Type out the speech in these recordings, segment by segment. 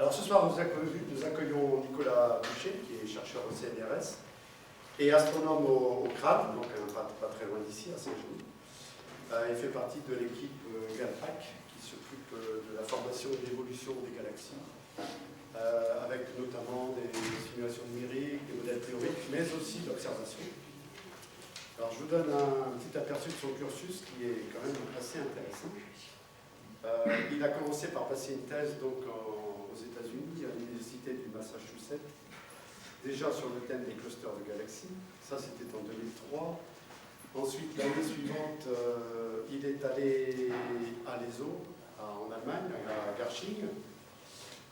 Alors ce soir, nous accueillons Nicolas Boucher, qui est chercheur au CNRS et astronome au CRAD, donc pas très loin d'ici, à Saint-Genis. Il fait partie de l'équipe GALPAC, qui s'occupe de la formation et de l'évolution des galaxies, avec notamment des simulations numériques, des modèles théoriques, mais aussi d'observation. Alors je vous donne un petit aperçu de son cursus qui est quand même assez intéressant. Il a commencé par passer une thèse donc, aux États-Unis, à l'université du Massachusetts, déjà sur le thème des clusters de galaxies. Ça, c'était en 2003. Ensuite, l'année suivante, il est allé à l'ESO, en Allemagne, à Garching,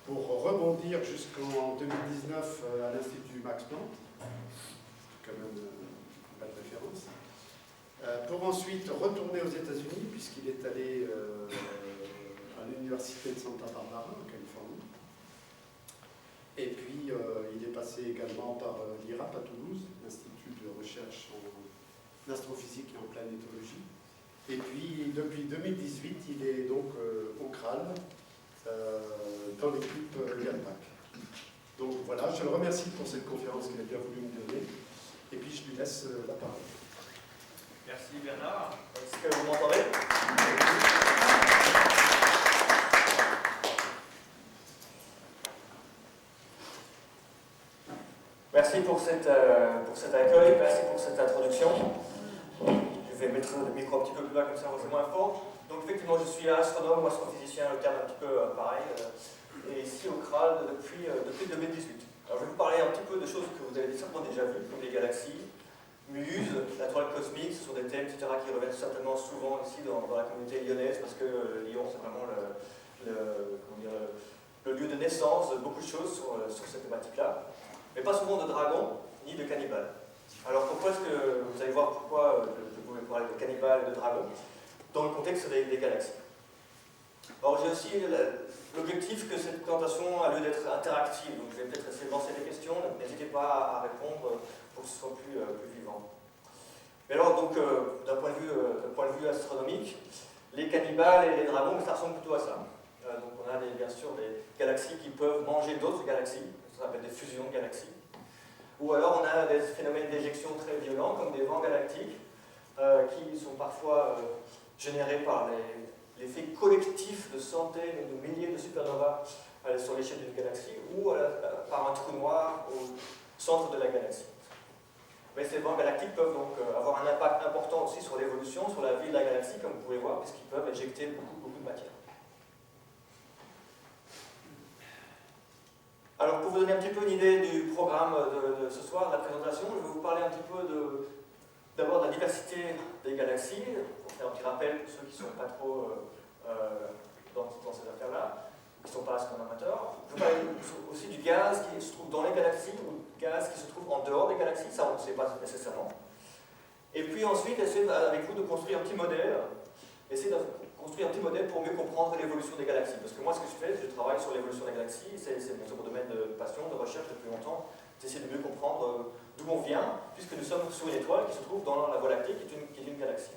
pour rebondir jusqu'en 2019 à l'Institut Max Planck, quand même une belle référence, pour ensuite retourner aux États-Unis, puisqu'il est allé à l'université de Santa Barbara, en Californie. Et puis, il est passé également par l'IRAP à Toulouse, l'Institut de recherche en astrophysique et en planétologie. Et puis, depuis 2018, il est donc au CRAL, dans l'équipe GALPAC. Donc voilà, je le remercie pour cette conférence qu'il a bien voulu me donner. Et puis, je lui laisse la parole. Merci Bernard. Est-ce que vous m'entendez? Merci pour cet accueil, merci pour cette introduction. Je vais mettre le micro un petit peu plus bas, comme ça c'est moins fort. Donc effectivement, je suis astronome ou astrophysicien, le terme un petit peu pareil, et ici au CRAL depuis 2018. Alors je vais vous parler un petit peu de choses que vous avez certainement déjà vues, comme les galaxies, Muse, la toile cosmique, ce sont des thèmes, etc., qui reviennent certainement souvent ici dans la communauté lyonnaise, parce que Lyon, c'est vraiment le lieu de naissance de beaucoup de choses sur cette thématique-là. Mais pas souvent de dragons, ni de cannibales. Alors pourquoi est-ce que, vous allez voir pourquoi je pouvais parler de cannibales et de dragons, dans le contexte des galaxies. Alors j'ai aussi l'objectif que cette présentation a lieu d'être interactive, donc je vais peut-être essayer de lancer des questions, n'hésitez pas à répondre pour que ce soit plus vivant. Mais alors donc, d'un point de vue astronomique, les cannibales et les dragons, ça ressemble plutôt à ça. Donc on a bien sûr des galaxies qui peuvent manger d'autres galaxies, ça s'appelle des fusions de galaxies. Ou alors on a des phénomènes d'éjection très violents, comme des vents galactiques, qui sont parfois générés par l'effet collectif de centaines ou de milliers de supernovas sur l'échelle d'une galaxie, ou par un trou noir au centre de la galaxie. Mais ces vents galactiques peuvent donc avoir un impact important aussi sur l'évolution, sur la vie de la galaxie, comme vous pouvez voir, puisqu'ils peuvent éjecter beaucoup de matière. Alors pour vous donner un petit peu une idée du programme de ce soir, de la présentation, je vais vous parler un petit peu d'abord de la diversité des galaxies, pour faire un petit rappel pour ceux qui ne sont pas trop dans ces affaires-là, qui ne sont pas astronomes amateurs. Je vais vous parler aussi du gaz qui se trouve dans les galaxies, ou du gaz qui se trouve en dehors des galaxies, ça on ne sait pas nécessairement. Et puis ensuite, essayer avec vous de construire un petit modèle, pour mieux comprendre l'évolution des galaxies. Parce que moi, ce que je fais, je travaille sur l'évolution des galaxies, c'est mon domaine de passion, de recherche depuis longtemps, d'essayer de mieux comprendre d'où on vient, puisque nous sommes sur une étoile qui se trouve dans la Voie lactée, qui est une galaxie.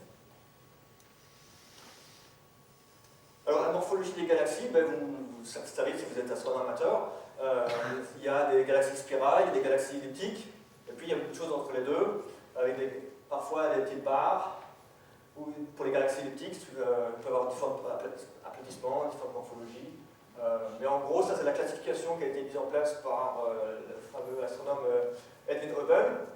Alors, la morphologie des galaxies, vous savez, si vous êtes astronome amateur, il y a des galaxies spirales, il y a des galaxies elliptiques, et puis il y a beaucoup de choses entre les deux, avec parfois des petites barres. Ou pour les galaxies elliptiques, peuvent avoir différents aplatissements, différentes morphologies. Mais en gros, ça c'est la classification qui a été mise en place par le fameux astronome Edwin Hubble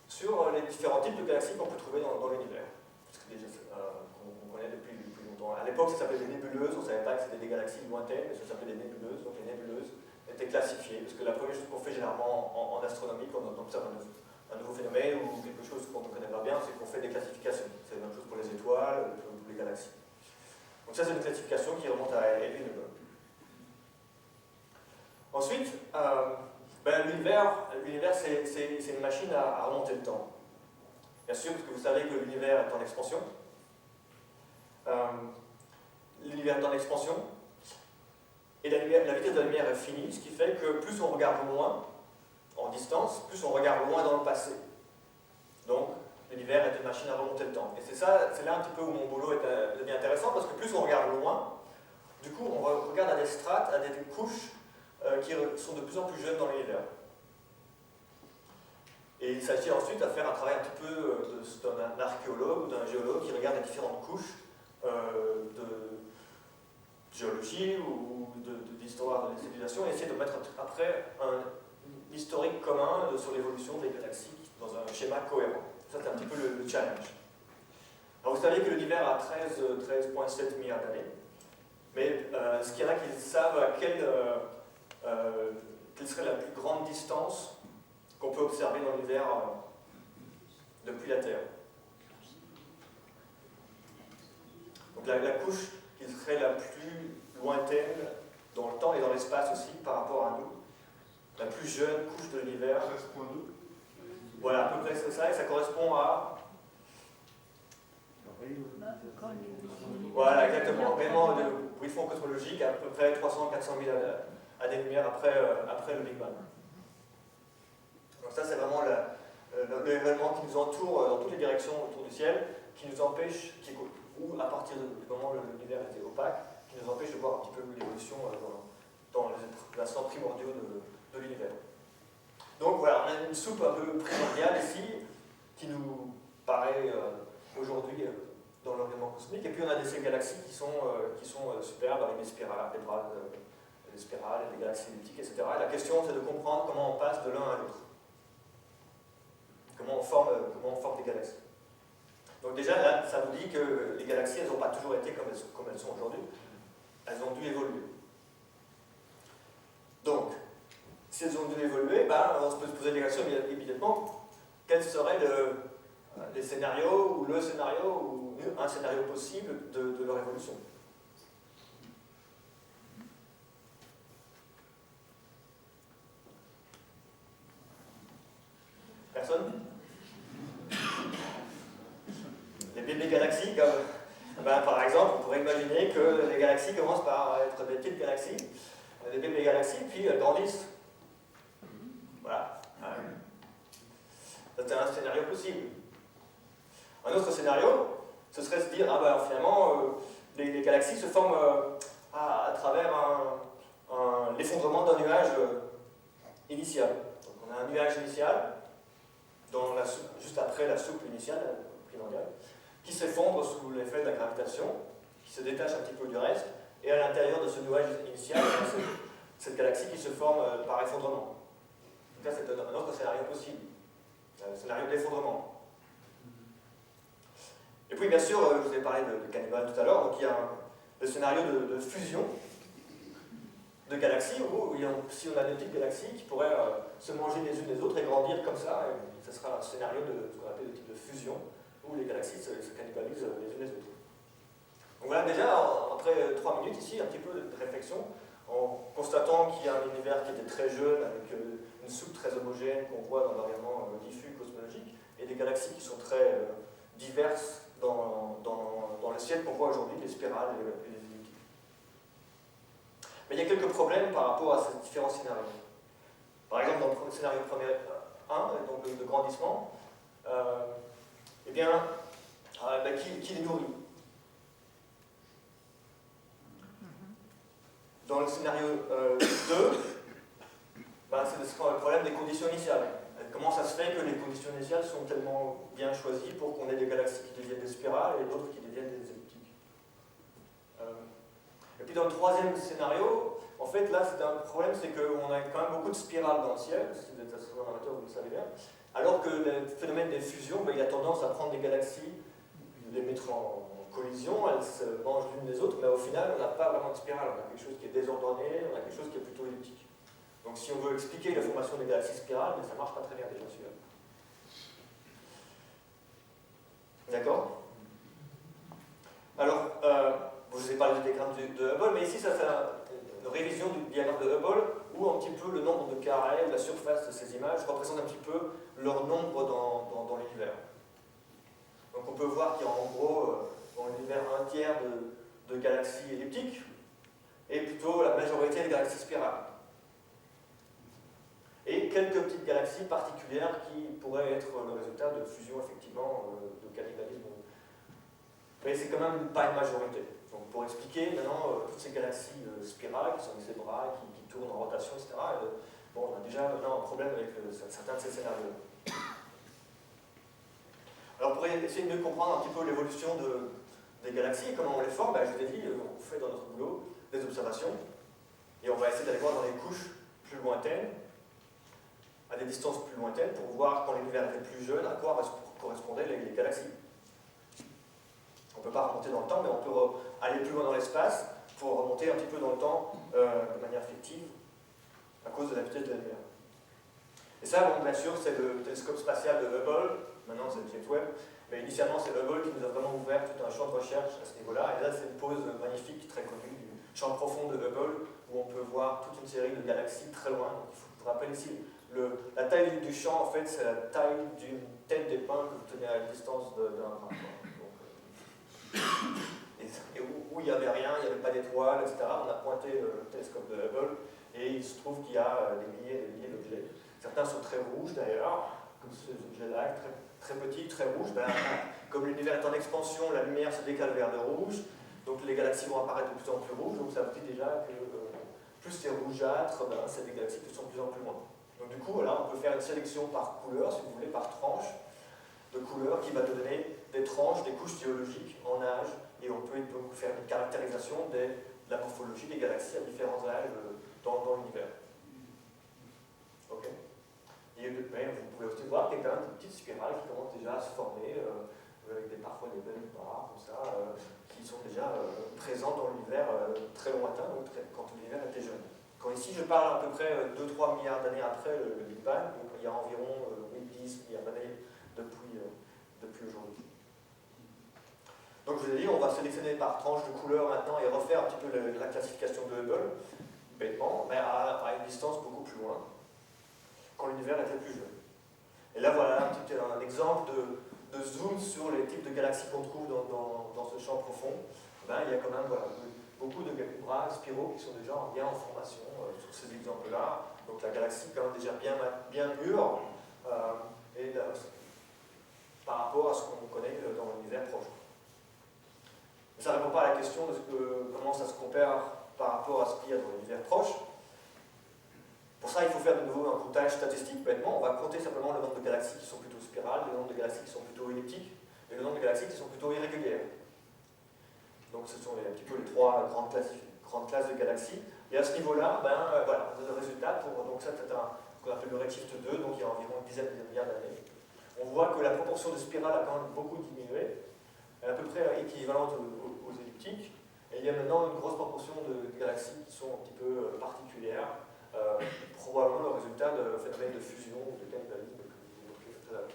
sur les différents types de galaxies qu'on peut trouver dans l'univers. Qu'on connaît depuis longtemps. À l'époque, ça s'appelait des nébuleuses, on ne savait pas que c'était des galaxies lointaines, mais ça s'appelait des nébuleuses. Donc les nébuleuses étaient classifiées, parce que la première chose qu'on fait généralement en astronomie, quand on observe un nouveau phénomène ou quelque chose qu'on ne connaît pas bien, c'est qu'on fait des classifications. C'est la même chose pour les étoiles, pour les galaxies. Donc ça, c'est une classification qui remonte à Edwin Hubble. Ensuite, l'univers, c'est une machine à remonter le temps. Bien sûr, parce que vous savez que l'univers est en expansion. L'univers est en expansion. Et la vitesse de la lumière est finie, ce qui fait que plus on regarde loin, en distance, plus on regarde loin dans le passé. Donc, l'univers est une machine à remonter le temps. Et c'est là un petit peu où mon boulot devient intéressant, parce que plus on regarde loin, du coup, on regarde à des strates, à des couches qui sont de plus en plus jeunes dans l'univers. Et il s'agit ensuite à faire un travail un petit peu d'un archéologue ou d'un géologue qui regarde les différentes couches de géologie ou d'histoire de la civilisation et essaie de mettre après un historique commun sur l'évolution des galaxies dans un schéma cohérent. Ça, c'est un petit peu le challenge. Alors, vous saviez que l'univers a 13,7 milliards d'années, mais ce qu'il y en a qui savent quelle serait la plus grande distance qu'on peut observer dans l'univers depuis la Terre. Donc la couche qui serait la plus lointaine dans le temps et dans l'espace aussi par rapport à nous, la plus jeune couche de l'univers. 13,2. Voilà, à peu près c'est ça, et ça correspond à... Voilà, exactement. Vraiment, le bouillon cosmologique à peu près 300-400 000 années-lumière après le Big Bang. Donc ça, c'est vraiment l'événement qui nous entoure dans toutes les directions autour du ciel, qui nous empêche, ou à partir du moment où l'univers était opaque, qui nous empêche de voir un petit peu l'évolution dans les instants primordiaux de l'univers. Donc voilà, on a une soupe un peu primordiale ici, qui nous paraît aujourd'hui dans l'environnement cosmique, et puis on a ces galaxies qui sont superbes, avec des spirales, des galaxies elliptiques, etc. Et la question, c'est de comprendre comment on passe de l'un à l'autre. Comment on forme des galaxies. Donc déjà, là, ça vous dit que les galaxies, elles n'ont pas toujours été comme elles sont aujourd'hui. Elles ont dû évoluer. Donc, si elles ont dû évoluer, on peut se poser des questions immédiatement. Quels seraient les scénarios, ou le scénario, ou un scénario possible de leur évolution? Personne? Les bébés galaxies, par exemple, on pourrait imaginer que les galaxies commencent par être des petites galaxies, des bébés galaxies, puis elles grandissent. Voilà. C'est un scénario possible. Un autre scénario, ce serait de se dire, finalement, les galaxies se forment à travers l'effondrement d'un nuage initial. Donc on a un nuage initial, juste après la soupe initiale, primordiale, qui s'effondre sous l'effet de la gravitation, qui se détache un petit peu du reste, et à l'intérieur de ce nuage initial, il y a cette galaxie qui se forme par effondrement. Donc là, c'est un autre scénario possible, un scénario d'effondrement. Et puis, bien sûr, je vous ai parlé de cannibale tout à l'heure, donc il y a le scénario de fusion de galaxies, où si on a des petites galaxies qui pourraient se manger les unes les autres et grandir comme ça, et ce sera un scénario de ce qu'on appelle le type de fusion, où les galaxies se cannibalisent les unes les autres. Donc voilà, déjà, après 3 minutes ici, un petit peu de réflexion, en constatant qu'il y a un univers qui était très jeune, avec une soupe très homogène qu'on voit dans l'environnement diffus cosmologique, et des galaxies qui sont très diverses dans le ciel qu'on voit aujourd'hui, les spirales et les elliptiques. Mais il y a quelques problèmes par rapport à ces différents scénarios. Par exemple, dans le scénario premier 1, donc de grandissement, qui les nourrit? Dans le scénario 2, c'est le problème des conditions initiales. Comment ça se fait que les conditions initiales sont tellement bien choisies pour qu'on ait des galaxies qui deviennent des spirales et d'autres qui deviennent des elliptiques? Et puis dans le troisième scénario, en fait là c'est un problème, c'est qu'on a quand même beaucoup de spirales dans le ciel, si vous êtes astronomie amateur vous le savez bien, alors que le phénomène des fusions, il a tendance à prendre des galaxies, les mettre en collision, elles se mangent l'une des autres, mais au final on n'a pas vraiment de spirale, on a quelque chose qui est désordonné, on a quelque chose qui est plutôt elliptique. Donc si on veut expliquer la formation des galaxies spirales, ça ne marche pas très bien déjà celui-là. D'accord? Alors, je vous ai parlé du diagramme de Hubble, mais ici ça fait une révision du diagramme de Hubble, où un petit peu le nombre de carrés ou la surface de ces images représente un petit peu leur nombre dans l'univers. Donc on peut voir qu'il y a en gros dans l'univers un tiers de galaxies elliptiques, et plutôt la majorité des galaxies spirales. Et quelques petites galaxies particulières qui pourraient être le résultat de fusion, effectivement, de cannibalisme. Mais c'est quand même pas une majorité. Donc pour expliquer maintenant toutes ces galaxies spirales qui sont des zébras, qui tournent en rotation, etc. Bon, on a déjà maintenant un problème avec certains de ces scénarios. Alors pour essayer de mieux comprendre un petit peu l'évolution des galaxies et comment on les forme, je vous ai dit, on fait dans notre boulot des observations et on va essayer d'aller voir dans les couches plus lointaines, à des distances plus lointaines, pour voir quand l'univers était plus jeune, à quoi correspondaient les galaxies. On ne peut pas remonter dans le temps, mais on peut aller plus loin dans l'espace pour remonter un petit peu dans le temps de manière fictive à cause de la vitesse de la lumière. Et ça, bon, bien sûr, c'est le télescope spatial de Hubble, maintenant c'est le James Webb, mais initialement c'est Hubble qui nous a vraiment ouvert tout un champ de recherche à ce niveau-là. Et là, c'est une pose magnifique, très connue, du champ profond de Hubble, où on peut voir toute une série de galaxies très loin. Donc, il faut vous rappeler ici, la taille du champ, en fait, c'est la taille d'une tête d'épingle que vous tenez à une distance d'un bras. Et où il n'y avait rien, il n'y avait pas d'étoiles, etc. On a pointé le télescope de Hubble et il se trouve qu'il y a des milliers et des milliers d'objets. Certains sont très rouges d'ailleurs, comme ces objets-là, très petits, très rouges. Comme l'univers est en expansion, la lumière se décale vers le rouge, donc les galaxies vont apparaître de plus en plus rouges, donc ça vous dit déjà que plus c'est rougeâtre, c'est des galaxies qui sont de plus en plus loin. Donc du coup, voilà, on peut faire une sélection par couleur, si vous voulez, par tranche de couleurs qui va donner des tranches, des couches géologiques en âge, et on peut donc faire une caractérisation de la morphologie des galaxies à différents âges dans l'univers. Ok. Et vous pouvez aussi voir qu'il y a quand même des petites spirales qui commencent déjà à se former, avec parfois des belles barres comme ça, qui sont déjà présentes dans l'univers très lointain, donc quand l'univers était jeune. Quand ici je parle à peu près 2-3 milliards d'années après le Big Bang, donc il y a environ 8-10 milliards d'années depuis aujourd'hui. Donc je vous ai dit, on va sélectionner par tranche de couleur maintenant et refaire un petit peu la classification de Hubble, bêtement, mais à une distance beaucoup plus loin, quand l'univers était plus jeune. Et là voilà un exemple de zoom sur les types de galaxies qu'on trouve dans ce champ profond. Il y a quand même beaucoup de bras spiraux qui sont déjà bien en formation sur ces exemples-là. Donc la galaxie est quand même déjà bien mûre par rapport à ce qu'on connaît dans l'univers proche. Mais ça ne répond pas à la question de comment ça se compare par rapport à ce qu'il y a dans l'univers proche. Pour ça, il faut faire de nouveau un comptage statistique. Bêtement, on va compter simplement le nombre de galaxies qui sont plutôt spirales, le nombre de galaxies qui sont plutôt elliptiques, et le nombre de galaxies qui sont plutôt irrégulières. Donc ce sont un petit peu les trois grandes classes de galaxies. Et à ce niveau-là, voilà, on a le résultat pour. Donc ça, c'est ce qu'on appelle le redshift 2, donc il y a environ une dizaine de milliards d'années. On voit que la proportion de spirales a quand même beaucoup diminué. Elle est à peu près équivalente aux elliptiques. Et il y a maintenant une grosse proportion de galaxies qui sont un petit peu particulières, probablement le résultat de phénomènes de fusion ou de cannibalisme que vous évoquiez tout à l'heure.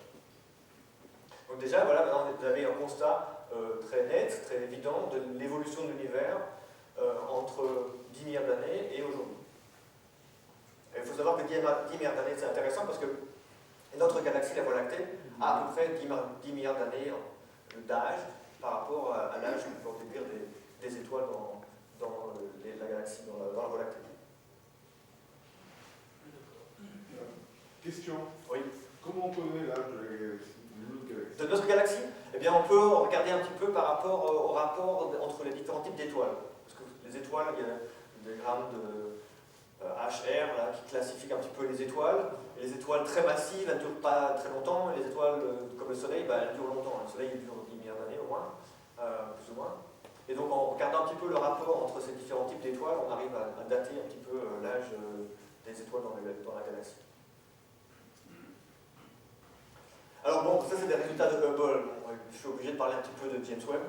Donc déjà, voilà, maintenant vous avez un constat très net, très évident de l'évolution de l'univers entre 10 milliards d'années et aujourd'hui. Il faut savoir que 10 milliards d'années, c'est intéressant parce que notre galaxie, la Voie lactée, a à peu près 10 milliards d'années d'âge par rapport à l'âge que peuvent déduire des étoiles dans la galaxie, dans la Voie lactée. Question. Oui. Comment on connaît l'âge de la galaxie, de notre galaxie? Eh bien, on peut regarder un petit peu par rapport au rapport entre les différents types d'étoiles. Parce que les étoiles, il y a des diagrammes de HR là, qui classifient un petit peu les étoiles. Et les étoiles très massives, elles ne durent pas très longtemps. Et les étoiles comme le Soleil, elles durent longtemps. Le Soleil, il dure 10 milliards d'années au moins, plus ou moins. Et donc, en regardant un petit peu le rapport entre ces différents types d'étoiles, on arrive à dater un petit peu l'âge des étoiles dans la galaxie. Alors bon, ça c'est des résultats de Hubble. Bon, je suis obligé de parler un petit peu de James Webb.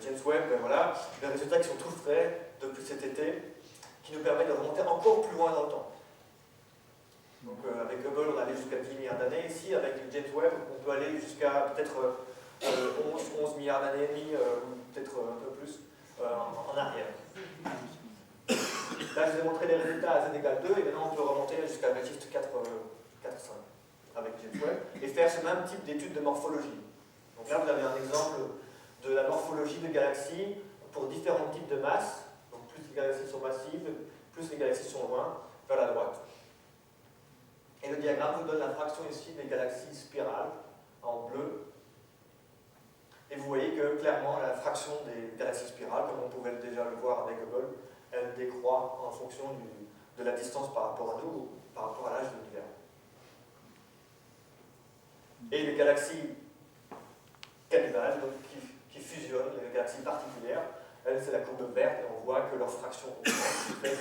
James Webb, voilà, des résultats qui sont tout frais depuis cet été, qui nous permettent de remonter encore plus loin dans le temps. Donc avec Hubble, on allait jusqu'à 10 milliards d'années. Ici, avec James Webb, on peut aller jusqu'à peut-être 11 milliards d'années et demie, peut-être un peu plus, en arrière. Là, je vous ai montré les résultats à z égale 2, et maintenant on peut remonter jusqu'à redshift 4,5 avec James Webb, et faire ce même type d'études de morphologie. Donc là, vous avez un exemple de la morphologie de galaxies pour différents types de masses. Donc plus les galaxies sont massives, plus les galaxies sont loin, vers la droite. Et le diagramme vous donne la fraction ici des galaxies spirales, en bleu. Et vous voyez que clairement, la fraction des galaxies spirales, comme on pouvait déjà le voir avec Hubble, elle décroît en fonction de la distance par rapport à nous, par rapport à l'âge de l'univers. Et les galaxies cannibales, donc, qui fusionnent, les galaxies particulières, elles, c'est la courbe verte, et on voit que leur fraction augmente, ce qui fait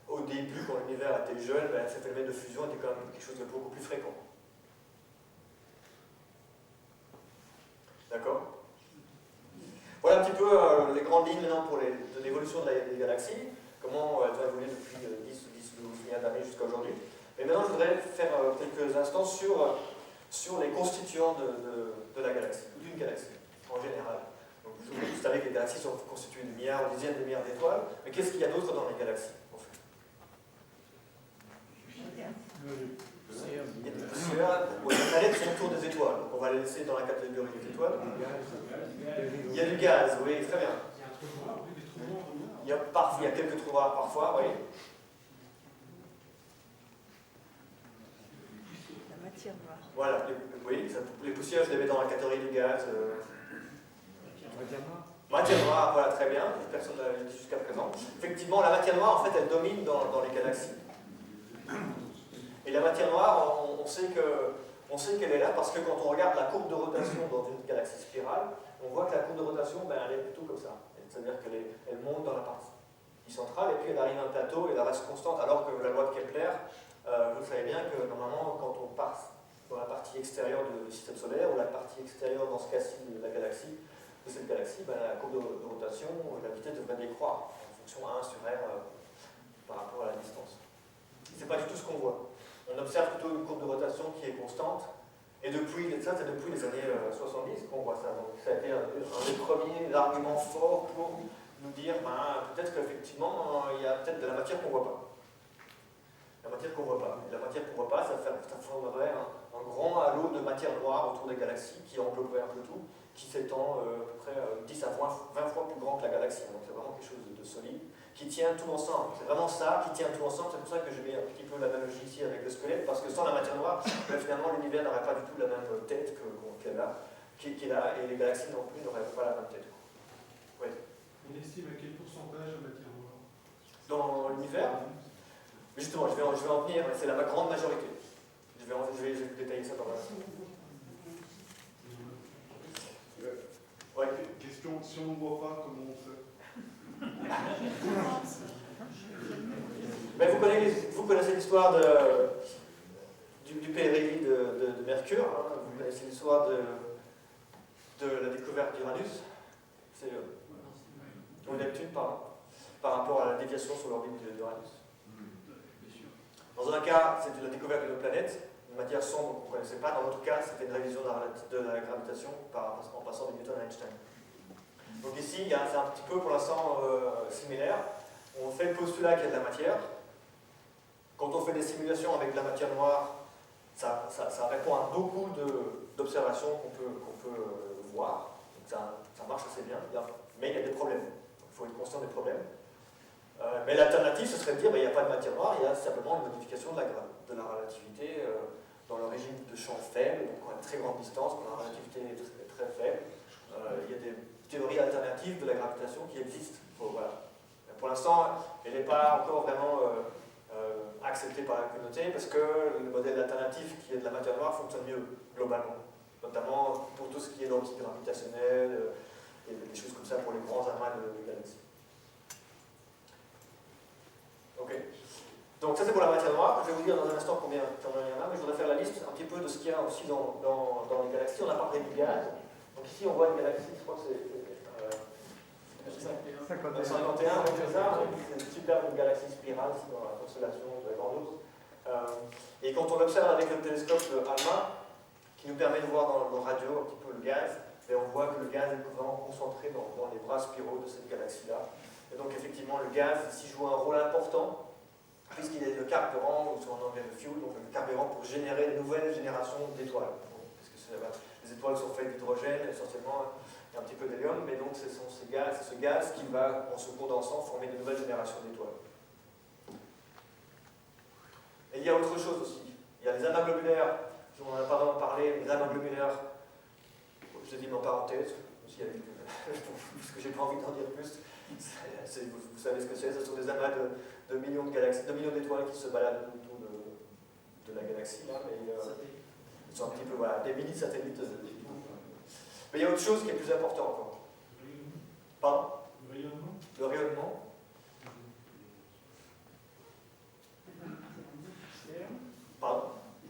qu'au début, quand l'univers était jeune, ben, cet phénomène de fusion était quand même quelque chose de beaucoup plus fréquent. D'accord? Voilà un petit peu les grandes lignes maintenant pour de l'évolution des galaxies, comment elles ont évolué depuis 10 ou 12 milliards d'années jusqu'à aujourd'hui. Et maintenant, je voudrais faire quelques instants sur les constituants de la galaxie, d'une galaxie, en général. Donc, vous savez que les galaxies sont constituées de milliards ou dizaines de milliards d'étoiles, mais qu'est-ce qu'il y a d'autre dans les galaxies, en fait? Il y a des poussières, les planètes sont autour des étoiles, donc on va les laisser dans la catégorie des étoiles. Il y a du gaz, oui, très bien. Il y a quelques trous noirs parfois, oui. La matière noire. Voilà, les poussières, je les mets dans la catégorie du gaz. Matière noire, voilà, très bien, personne ne l'avait dit jusqu'à présent. Effectivement, la matière noire, en fait, elle domine dans les galaxies. Et la matière noire, on sait qu'elle est là parce que quand on regarde la courbe de rotation dans une galaxie spirale, on voit que la courbe de rotation, ben, elle est plutôt comme ça. C'est-à-dire qu'elle monte dans la partie centrale et puis elle arrive à un plateau et elle reste constante, alors que la loi de Kepler, vous savez bien que normalement, quand on passe dans la partie extérieure du système solaire ou la partie extérieure, dans ce cas-ci, de la galaxie, de cette galaxie, ben, la courbe de rotation, la vitesse devrait décroître en fonction à 1 sur R par rapport à la distance. C'est pas du tout ce qu'on voit. On observe plutôt une courbe de rotation qui est constante, et ça c'est depuis les années 70 qu'on voit ça. Donc ça a été un des premiers arguments forts pour nous dire peut-être qu'effectivement il y a peut-être de la matière qu'on ne voit pas. La matière qu'on ne voit pas. Et la matière qu'on ne voit pas, ça formerait un grand halo de matière noire autour des galaxies qui engloberait un peu tout, qui s'étend à peu près 10 à 20 fois plus grand que la galaxie. Donc c'est vraiment quelque chose de solide, qui tient tout ensemble. C'est vraiment ça qui tient tout ensemble. C'est pour ça que je mets un petit peu l'analogie ici avec le squelette, parce que sans la matière noire, finalement l'univers n'aurait pas du tout la même tête qu'elle a, et les galaxies non plus n'auraient pas la même tête. Oui. On estime à quel pourcentage la matière noire dans l'univers? Justement, je vais en venir, mais c'est la grande majorité. Je vais vous détailler ça par là. Ouais. Question, si on ne voit pas, comment on fait? Mais vous connaissez l'histoire du pèlerin de Mercure, hein. Vous connaissez l'histoire de la découverte d'Uranus, ou Neptune, pardon, par rapport à la déviation sur l'orbite d'Uranus. Dans un cas, c'était la découverte d'une planète, une matière sombre qu'on ne connaissait pas. Dans l'autre cas, c'était une révision de la gravitation en passant de Newton à Einstein. Donc ici, c'est un petit peu pour l'instant similaire. On fait le postulat qu'il y a de la matière. Quand on fait des simulations avec de la matière noire, ça répond à beaucoup d'observations qu'on peut voir. Donc ça marche assez bien, mais il y a des problèmes. Il faut être conscient des problèmes. Mais l'alternative, ce serait de dire qu'il n'y a pas de matière noire, il y a simplement une modification de la relativité dans le régime de champ faible, donc à très grande distance, quand la relativité est très faible. Il y a des théories alternatives de la gravitation qui existent. Voilà. Pour l'instant, elle n'est pas encore vraiment acceptée par la communauté parce que le modèle alternatif qui est de la matière noire fonctionne mieux, globalement. Notamment pour tout ce qui est l'antigravitationnel et des choses comme ça pour les grands amas de galaxies. Ok. Donc ça c'est pour la matière noire. Je vais vous dire dans un instant combien il y en a, mais je voudrais faire la liste un petit peu de ce qu'il y a aussi dans les galaxies. On a parlé du gaz. Donc ici on voit une galaxie, je crois que c'est 51, oui, c'est ça. C'est une superbe galaxie spirale dans la constellation de la Grande Ourse. Et quand on l'observe avec le télescope ALMA, qui nous permet de voir dans le radio un petit peu le gaz, et on voit que le gaz est vraiment concentré dans les bras spiraux de cette galaxie-là. Et donc effectivement le gaz ici joue un rôle important, puisqu'il est le carburant, ou en anglais le fuel, donc le carburant pour générer de nouvelles générations d'étoiles. Parce que les étoiles sont faites d'hydrogène, essentiellement, et un petit peu d'hélium, mais donc c'est ce gaz qui va, en se condensant, former de nouvelles générations d'étoiles. Et il y a autre chose aussi. Il y a les amas globulaires, on en a pas vraiment parlé, les amas globulaires, je l'ai dit en parenthèse, parce que j'ai pas envie d'en dire plus. Vous savez ce que c'est, ce sont des amas de millions de galaxies, de millions d'étoiles qui se baladent autour de la galaxie, là, mais ils sont un petit peu, voilà, des mini-satellites. Mais il y a autre chose qui est plus important encore. Pardon? Le rayonnement. Le rayonnement. Pardon?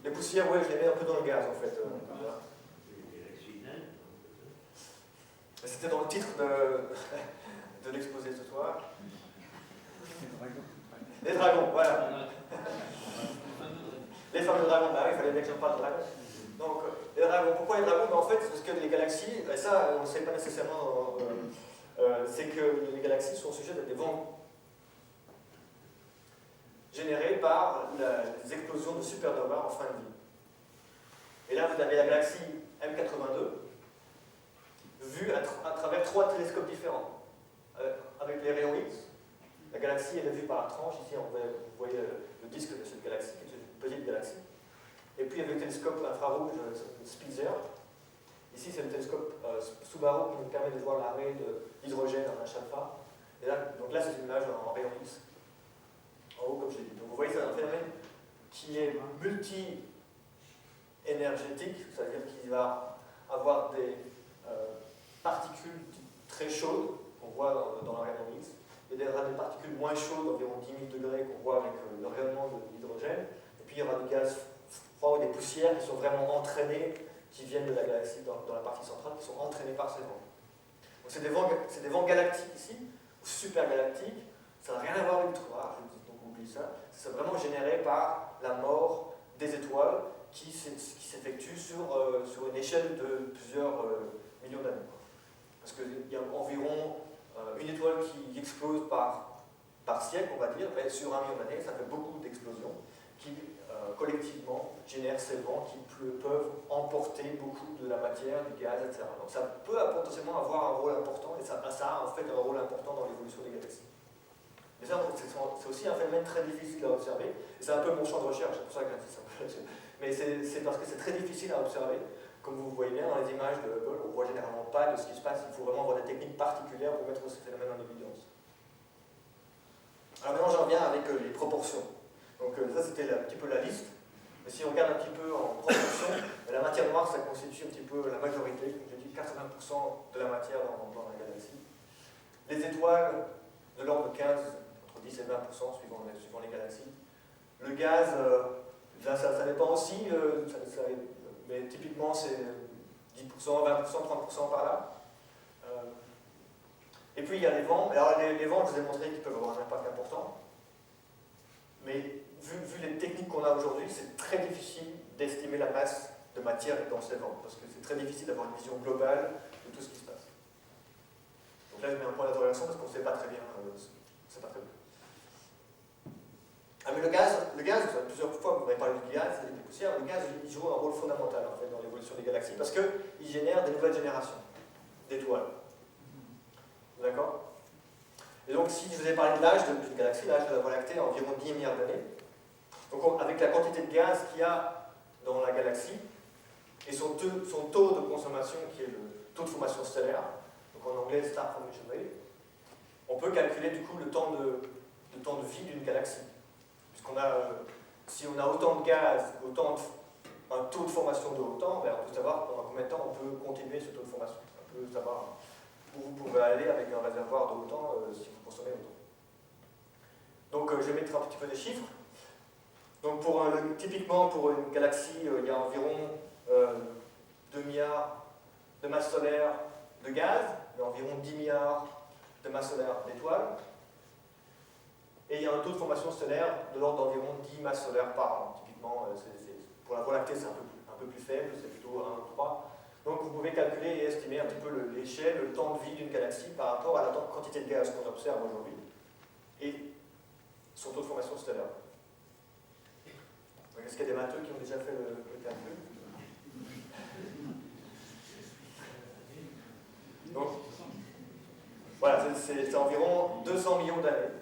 Les poussières, oui, je les mets un peu dans le gaz, en fait. Voilà. C'était dans le titre de l'exposé ce soir. Les dragons, voilà. Les fameux dragons, bah oui, il fallait bien que j'en parle de dragons. Donc, les dragons, pourquoi les dragons? En fait, parce que les galaxies, et ça, on ne sait pas nécessairement, c'est que les galaxies sont sujettes à des vents générés par les explosions de supernovas en fin de vie. Et là, vous avez la galaxie M82, vue à travers 3 télescopes différents. Avec les rayons X, la galaxie elle est vue par la tranche. Ici, vous voyez le disque de cette galaxie, qui est une petite galaxie. Et puis avec le télescope infrarouge Spitzer, ici c'est le télescope Subaru qui nous permet de voir l'arrêt d'hydrogène en H-alpha. Et là, donc là, c'est une image en rayon X. En haut, comme je l'ai dit. Donc vous voyez, c'est un phénomène qui est multi-énergétique, c'est-à-dire qu'il va avoir des particules très chaudes qu'on voit dans la rayon X. Il y aura des particules moins chaudes, d'environ 10 000 degrés, qu'on voit avec le rayonnement de l'hydrogène. Et puis il y aura des gaz froids ou des poussières qui sont vraiment entraînées, qui viennent de la galaxie dans la partie centrale, qui sont entraînées par ces vents. Donc c'est des vents galactiques ici, ou supergalactiques. Ça n'a rien à voir avec l'histoire, donc oublie ça. C'est vraiment généré par la mort des étoiles qui s'effectue sur une échelle de plusieurs millions d'années. Parce qu'il y a environ une étoile qui explose par siècle, on va dire, mais sur 1 million d'années, ça fait beaucoup d'explosions qui, collectivement, génèrent ces vents qui peuvent emporter beaucoup de la matière, du gaz, etc. Donc ça peut potentiellement avoir un rôle important, et ça a en fait un rôle important dans l'évolution des galaxies. Mais ça, c'est aussi un phénomène très difficile à observer, et c'est un peu mon champ de recherche, c'est pour ça que j'insiste un peu là-dessus. Mais c'est parce que c'est très difficile à observer. Comme vous voyez bien dans les images de Hubble, on ne voit généralement pas de ce qui se passe. Il faut vraiment avoir des techniques particulières pour mettre ces phénomènes en évidence. Alors maintenant, j'en viens avec les proportions. Donc ça, c'était un petit peu la liste. Mais si on regarde un petit peu en proportion, la matière noire, ça constitue un petit peu la majorité, comme je dis, 80% de la matière dans la galaxie. Les étoiles, de l'ordre de 15, entre 10 et 20%, suivant les galaxies. Le gaz, ça dépend aussi, mais typiquement c'est 10%, 20%, 30% par là. Et puis il y a les vents. Alors les vents, je vous ai montré qu'ils peuvent avoir un impact important. Mais vu les techniques qu'on a aujourd'hui, c'est très difficile d'estimer la masse de matière dans ces vents. Parce que c'est très difficile d'avoir une vision globale de tout ce qui se passe. Donc là je mets un point d'interrogation parce qu'on ne sait pas très bien. C'est pas très bien. Ah, mais le gaz, plusieurs fois vous m'avez parlé du gaz et des poussières, le gaz il joue un rôle fondamental en fait, dans l'évolution des galaxies parce qu'il génère des nouvelles générations d'étoiles. D'accord? Et donc si je vous ai parlé de l'âge d'une galaxie, l'âge de la Voie lactée a environ 10 milliards d'années. Donc avec la quantité de gaz qu'il y a dans la galaxie et son taux de consommation qui est le taux de formation stellaire, donc en anglais Star Formation Rate, on peut calculer du coup le temps de vie d'une galaxie. Puisqu'on a, si on a autant de gaz, un taux de formation de autant, ben on peut savoir pendant combien de temps on peut continuer ce taux de formation. On peut savoir où vous pouvez aller avec un réservoir de autant si vous consommez autant. Donc je vais mettre un petit peu des chiffres. Donc typiquement pour une galaxie, il y a environ 2 milliards de masses solaires de gaz, il y a environ 10 milliards de masses solaires d'étoiles. Et il y a un taux de formation stellaire de l'ordre d'environ 10 masses solaires par an. Typiquement, pour la Voie lactée, c'est un peu plus faible, c'est plutôt 1 ou 3. Donc vous pouvez calculer et estimer un petit peu l'échelle, le temps de vie d'une galaxie par rapport à la quantité de gaz qu'on observe aujourd'hui et son taux de formation stellaire. Est-ce qu'il y a des matheux qui ont déjà fait le calcul? Donc, voilà, c'est environ 200 millions d'années.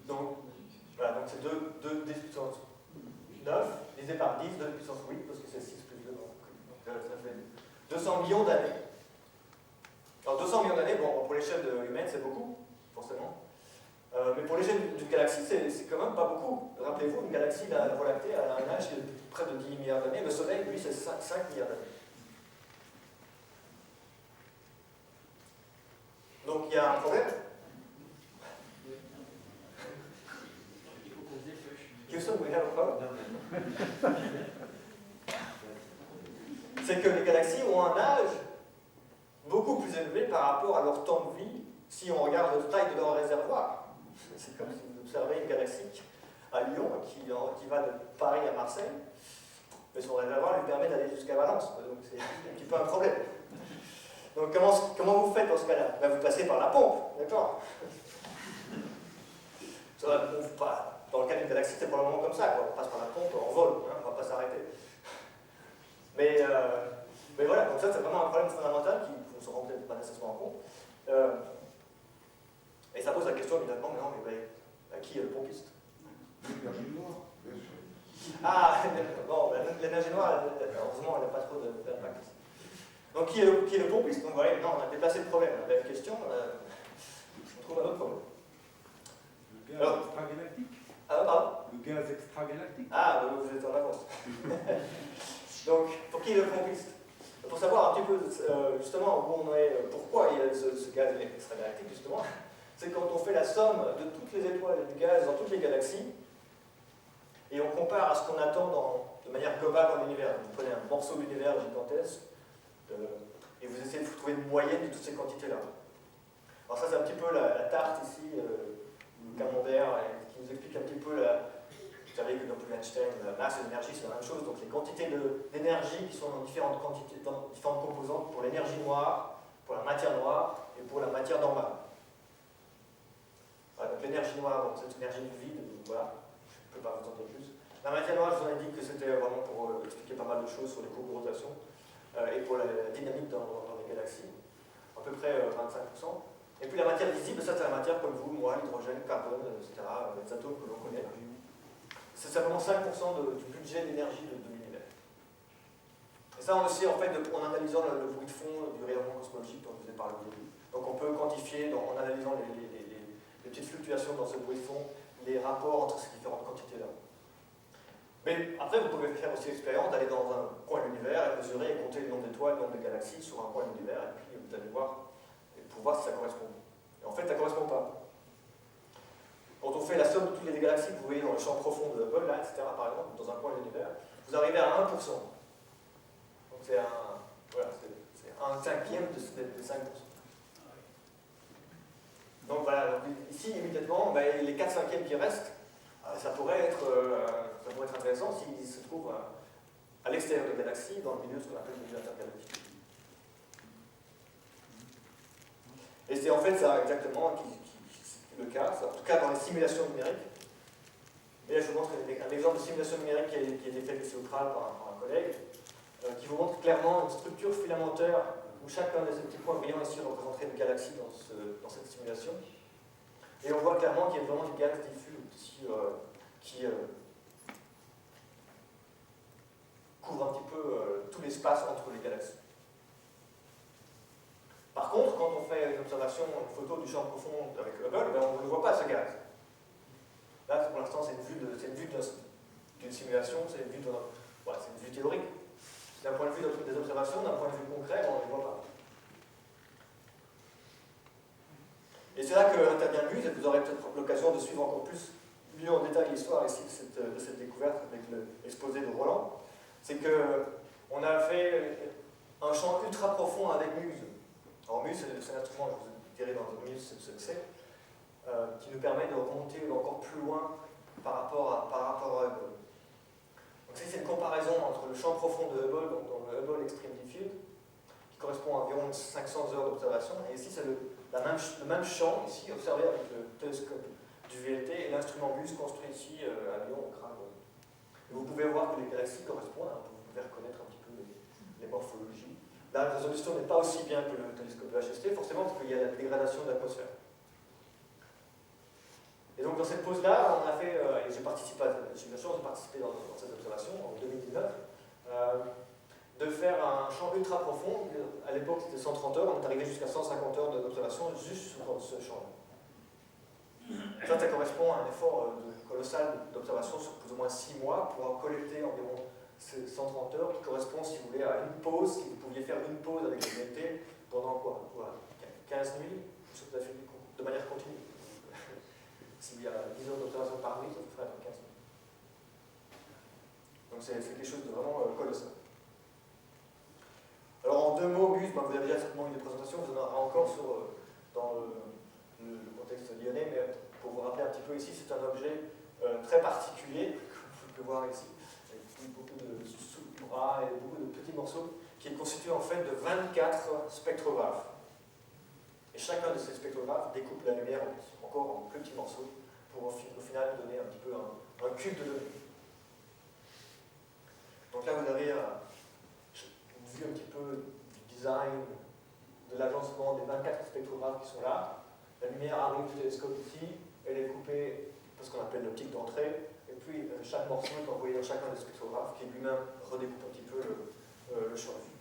Donc, voilà, donc c'est 2 puissance 9 divisé par 10, 2 puissance 8, parce que c'est 6 plus 2. Donc ça fait 200 millions d'années 100 millions d'années, bon, pour l'échelle humaine, c'est beaucoup, forcément. Mais pour l'échelle d'une galaxie, c'est quand même pas beaucoup. Rappelez-vous, une galaxie, la Voie lactée, elle a un âge de près de 10 milliards d'années. Le Soleil, lui, c'est 5 milliards d'années. Donc il y a un problème. Houston, we have a problem. C'est que les galaxies ont un âge beaucoup plus élevé par rapport à leur temps de vie si on regarde la taille de leur réservoir. C'est comme si vous observez une galaxie à Lyon qui va de Paris à Marseille, mais son réservoir lui permet d'aller jusqu'à Valence. Donc c'est un petit peu un problème. Donc comment vous faites dans ce cas-là? Vous passez par la pompe, d'accord? Dans le cas d'une galaxie, c'est probablement comme ça, quoi. On passe par la pompe, on vole, hein, on ne va pas s'arrêter. Mais voilà, donc ça c'est vraiment un problème fondamental qui ne se rend peut-être pas nécessairement compte. Et ça pose la question évidemment, mais non, mais qui est le pompiste? L'énergie noire, bien sûr. Ah, bon, l'énergie noire, heureusement, elle n'a pas trop d'impact. Donc qui est le pompiste? Donc voilà, non, on a déplacé le problème. On a une question, on trouve un autre problème. Le gaz extragalactique. Ah, pardon? Le gaz extragalactique. Ah, vous êtes en avance. Donc, pour qui est le pompiste? Pour savoir un petit peu justement où on est, pourquoi il y a ce gaz extragalactique, justement, c'est quand on fait la somme de toutes les étoiles et du gaz dans toutes les galaxies, et on compare à ce qu'on attend de manière globale dans l'univers. Vous prenez un morceau d'univers gigantesque, et vous essayez de trouver une moyenne de toutes ces quantités-là. Alors ça, c'est un petit peu la tarte ici, le camembert, qui nous explique un petit peu vous savez que dans Einstein, la masse et l'énergie, c'est la même chose. Donc les quantités d'énergie qui sont dans différentes composantes pour l'énergie noire, pour la matière noire et pour la matière normale. Voilà, donc l'énergie noire, donc cette énergie du vide, voilà, je ne peux pas vous en dire plus. La matière noire, je vous ai dit que c'était vraiment pour expliquer pas mal de choses sur les courbes de rotation et pour la dynamique dans les galaxies, à peu près 25%. Et puis la matière visible, ça c'est la matière comme vous, moi, l'hydrogène, le carbone, etc., les atomes que l'on connaît. C'est simplement 5% du budget d'énergie de l'univers. Et ça, on le sait en fait en analysant le bruit de fond du rayonnement cosmologique dont je vous ai parlé au début. Donc on peut quantifier, en analysant les petites fluctuations dans ce bruit de fond, les rapports entre ces différentes quantités-là. Mais après, vous pouvez faire aussi l'expérience d'aller dans un coin de l'univers et mesurer et compter le nombre d'étoiles, le nombre de galaxies sur un coin de l'univers, et puis vous allez voir, pour voir si ça correspond. Et en fait, ça ne correspond pas. Quand on fait la somme de toutes les galaxies que vous voyez dans le champ profond de Hubble, là, etc., par exemple, dans un point de l'univers, vous arrivez à 1%. Donc c'est un cinquième de 5%. Donc voilà, ici, immédiatement, les 4 cinquièmes qui restent, ça pourrait être intéressant s'ils se trouvent à l'extérieur de galaxies, dans le milieu de ce qu'on appelle le milieu intergalactique. Et c'est en fait ça exactement le cas, en tout cas dans les simulations numériques. Et là, je vous montre un exemple de simulation numérique qui a été fait ici au CRAL par un collègue, qui vous montre clairement une structure filamentaire où chacun de ces petits points brillants ici représenterait une galaxie dans cette simulation. Et on voit clairement qu'il y a vraiment du gaz diffus ici qui couvre un petit peu tout l'espace entre les galaxies. Par contre, quand on fait une observation, une photo du champ profond avec Hubble, on ne voit pas ce gaz. Là, pour l'instant, c'est une vue d'une simulation, c'est une vue théorique. D'un point de vue des observations, d'un point de vue concret, on ne les voit pas. Et c'est là que intervient Muse, et vous aurez peut-être l'occasion de suivre encore mieux en détail l'histoire ici de cette découverte avec l'exposé de Roland. C'est qu'on a fait un champ ultra profond avec Muse. Alors Muse, c'est un instrument, je vous dirai dans une minute ce que c'est, qui nous permet de remonter encore plus loin par rapport à Hubble. Donc c'est une comparaison entre le champ profond de Hubble, donc dans le Hubble Extreme Deep Field, qui correspond à environ 500 heures d'observation, et ici c'est le même champ, ici, observé avec le télescope du VLT et l'instrument Muse construit ici à Lyon, au CRAL. Et vous pouvez voir que les galaxies correspondent, vous pouvez reconnaître un petit peu les morphologies. La résolution n'est pas aussi bien que le télescope de HST, forcément parce qu'il y a la dégradation de l'atmosphère. Et donc dans cette pause-là, on a fait, et j'ai participé à cette simulation, j'ai participé dans cette observation en 2019, de faire un champ ultra profond. À l'époque, c'était 130 heures, on est arrivé jusqu'à 150 heures d'observation juste sur ce champ-là. Ça correspond à un effort colossal d'observation sur plus ou moins 6 mois pour collecter environ ces 130 heures qui correspond, si vous voulez, à une pause. Si vous pouviez faire une pause avec l'humanité pendant quoi 15 nuits, ce que vous avez fait de manière continue. S'il y a 10 heures d'observation par nuit, ça vous ferait 15 nuits. Donc c'est quelque chose de vraiment colossal. Alors en 2 mots, Muse, vous avez déjà certainement eu des présentations, vous en aurez encore dans le contexte lyonnais, mais pour vous rappeler un petit peu ici, c'est un objet très particulier, comme vous pouvez voir ici, avec beaucoup de sous-bras et beaucoup de petits morceaux, qui est constitué en fait de 24 spectrographes. Et chacun de ces spectrographes découpe la lumière encore en plus petits morceaux pour au final donner un petit peu un cube de données. Donc là, vous avez une vue un petit peu du design, de l'agencement des 24 spectrographes qui sont là. La lumière arrive du télescope ici, elle est coupée par ce qu'on appelle l'optique d'entrée, et puis chaque morceau est envoyé dans chacun des spectrographes qui lui-même redécoupe un petit peu le champ de vue.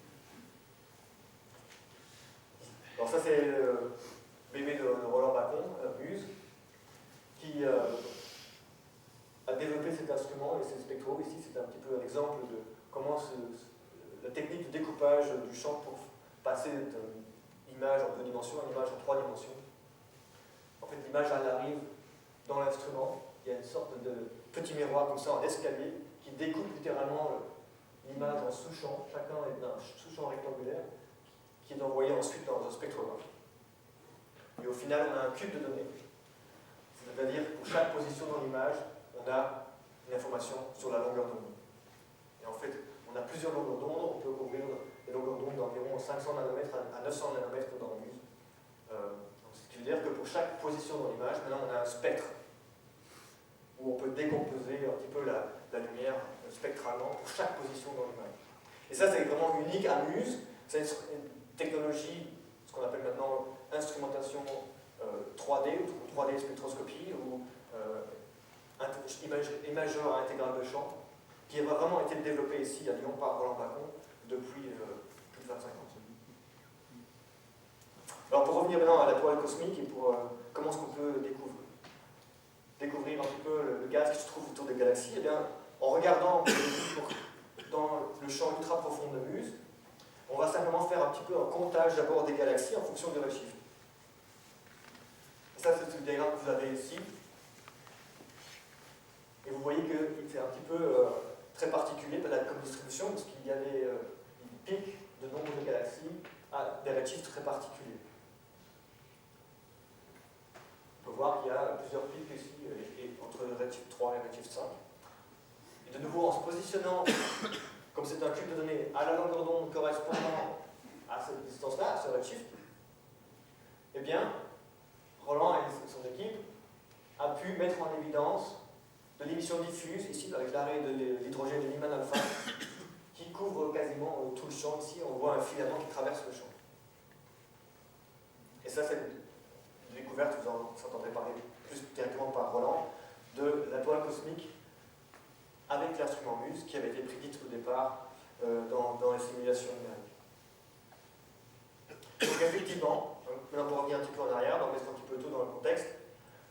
Alors ça c'est le bébé de Roland Bacon, Muse, qui a développé cet instrument et ces spectros. Ici c'est un petit peu un exemple de comment la technique de découpage du champ pour passer d'une image en 2 dimensions à une image en 3 dimensions. En fait, l'image elle arrive dans l'instrument, il y a une sorte de petit miroir comme ça en escalier qui découpe littéralement l'image en sous-champ, chacun est d'un sous-champ rectangulaire qui est envoyé ensuite dans un spectrographe. Et au final, on a un cube de données, c'est-à-dire pour chaque position dans l'image, on a une information sur la longueur d'onde. Et en fait, on a plusieurs longueurs d'onde, on peut couvrir des longueurs d'onde d'environ 500 nanomètres à 900 nanomètres dans Muse. Ce qui veut dire que pour chaque position dans l'image, maintenant on a un spectre où on peut décomposer un petit peu la lumière spectralement pour chaque position dans l'image. Et ça, c'est vraiment unique à Muse. C'est une technologie, ce qu'on appelle maintenant instrumentation 3D, ou 3D spectroscopie, ou imageur intégral de champ, qui a vraiment été développé ici à Lyon par Roland Bacon depuis plus de 25 ans. Alors pour revenir maintenant à la toile cosmique et pour comment est-ce qu'on peut découvrir un petit peu le gaz qui se trouve autour des galaxies, eh bien, en regardant dans le champ ultra profond de Muse, on va simplement faire un petit peu un comptage d'abord des galaxies en fonction du redshift. Et ça, c'est le diagramme que vous avez ici. Et vous voyez que c'est un petit peu très particulier comme distribution, parce qu'il y a des pics de nombre de galaxies à des redshifts très particuliers. On peut voir qu'il y a plusieurs pics ici, entre redshift 3 et redshift 5. Et de nouveau, en se positionnant, comme c'est un cube de données, à la longueur d'onde correspondant à cette distance-là, à ce redshift, eh bien, Roland et son équipe a pu mettre en évidence de l'émission diffuse, ici avec l'arrêt de l'hydrogène de Lyman alpha, qui couvre quasiment tout le champ. Ici, on voit un filament qui traverse le champ. Et ça, c'est une découverte, vous en entendrez parler plus directement par Roland, de la toile cosmique avec l'instrument Muse qui avait été prédite au départ dans les simulations numériques. Donc effectivement, maintenant pour revenir un petit peu en arrière, donc mettre un petit peu tout dans le contexte,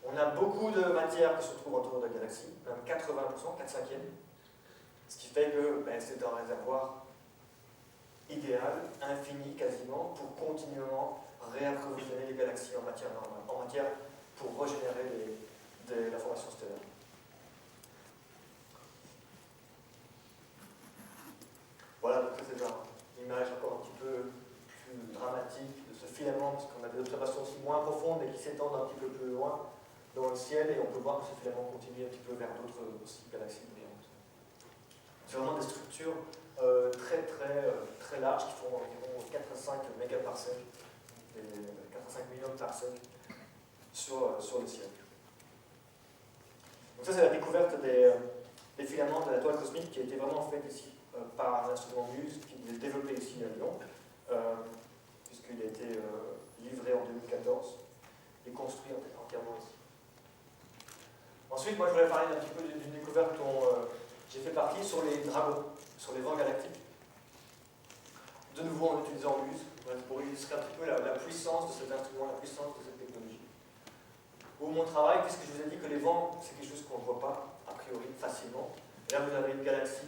on a beaucoup de matière qui se trouve autour de la galaxie, même 80%, 4/5, ce qui fait que c'est un réservoir idéal, infini quasiment, pour continuellement réapprovisionner les galaxies en matière normale, en matière pour régénérer la formation stellaire. Voilà, donc ça c'est une image encore un petit peu plus dramatique de ce filament, parce qu'on a des observations aussi moins profondes et qui s'étendent un petit peu plus loin dans le ciel, et on peut voir que ce filament continue un petit peu vers d'autres aussi galaxies brillantes. C'est vraiment des structures très larges qui font environ 4 à 5 mégaparsecs, 4 à 5 millions de parsecs sur le ciel. Donc ça c'est la découverte des filaments de la toile cosmique qui a été vraiment faite ici par l'instrument Muse qui est développé ici à Lyon, puisqu'il a été livré en 2014 et construit entièrement ici. Ensuite, moi je voulais parler un petit peu d'une découverte dont j'ai fait partie sur les dragons, sur les vents galactiques. de nouveau en utilisant Muse, pour illustrer un petit peu la puissance de cet instrument, la puissance de cette technologie. Ou mon travail, puisque je vous ai dit que les vents, c'est quelque chose qu'on ne voit pas, a priori, facilement. Et là, vous avez une galaxie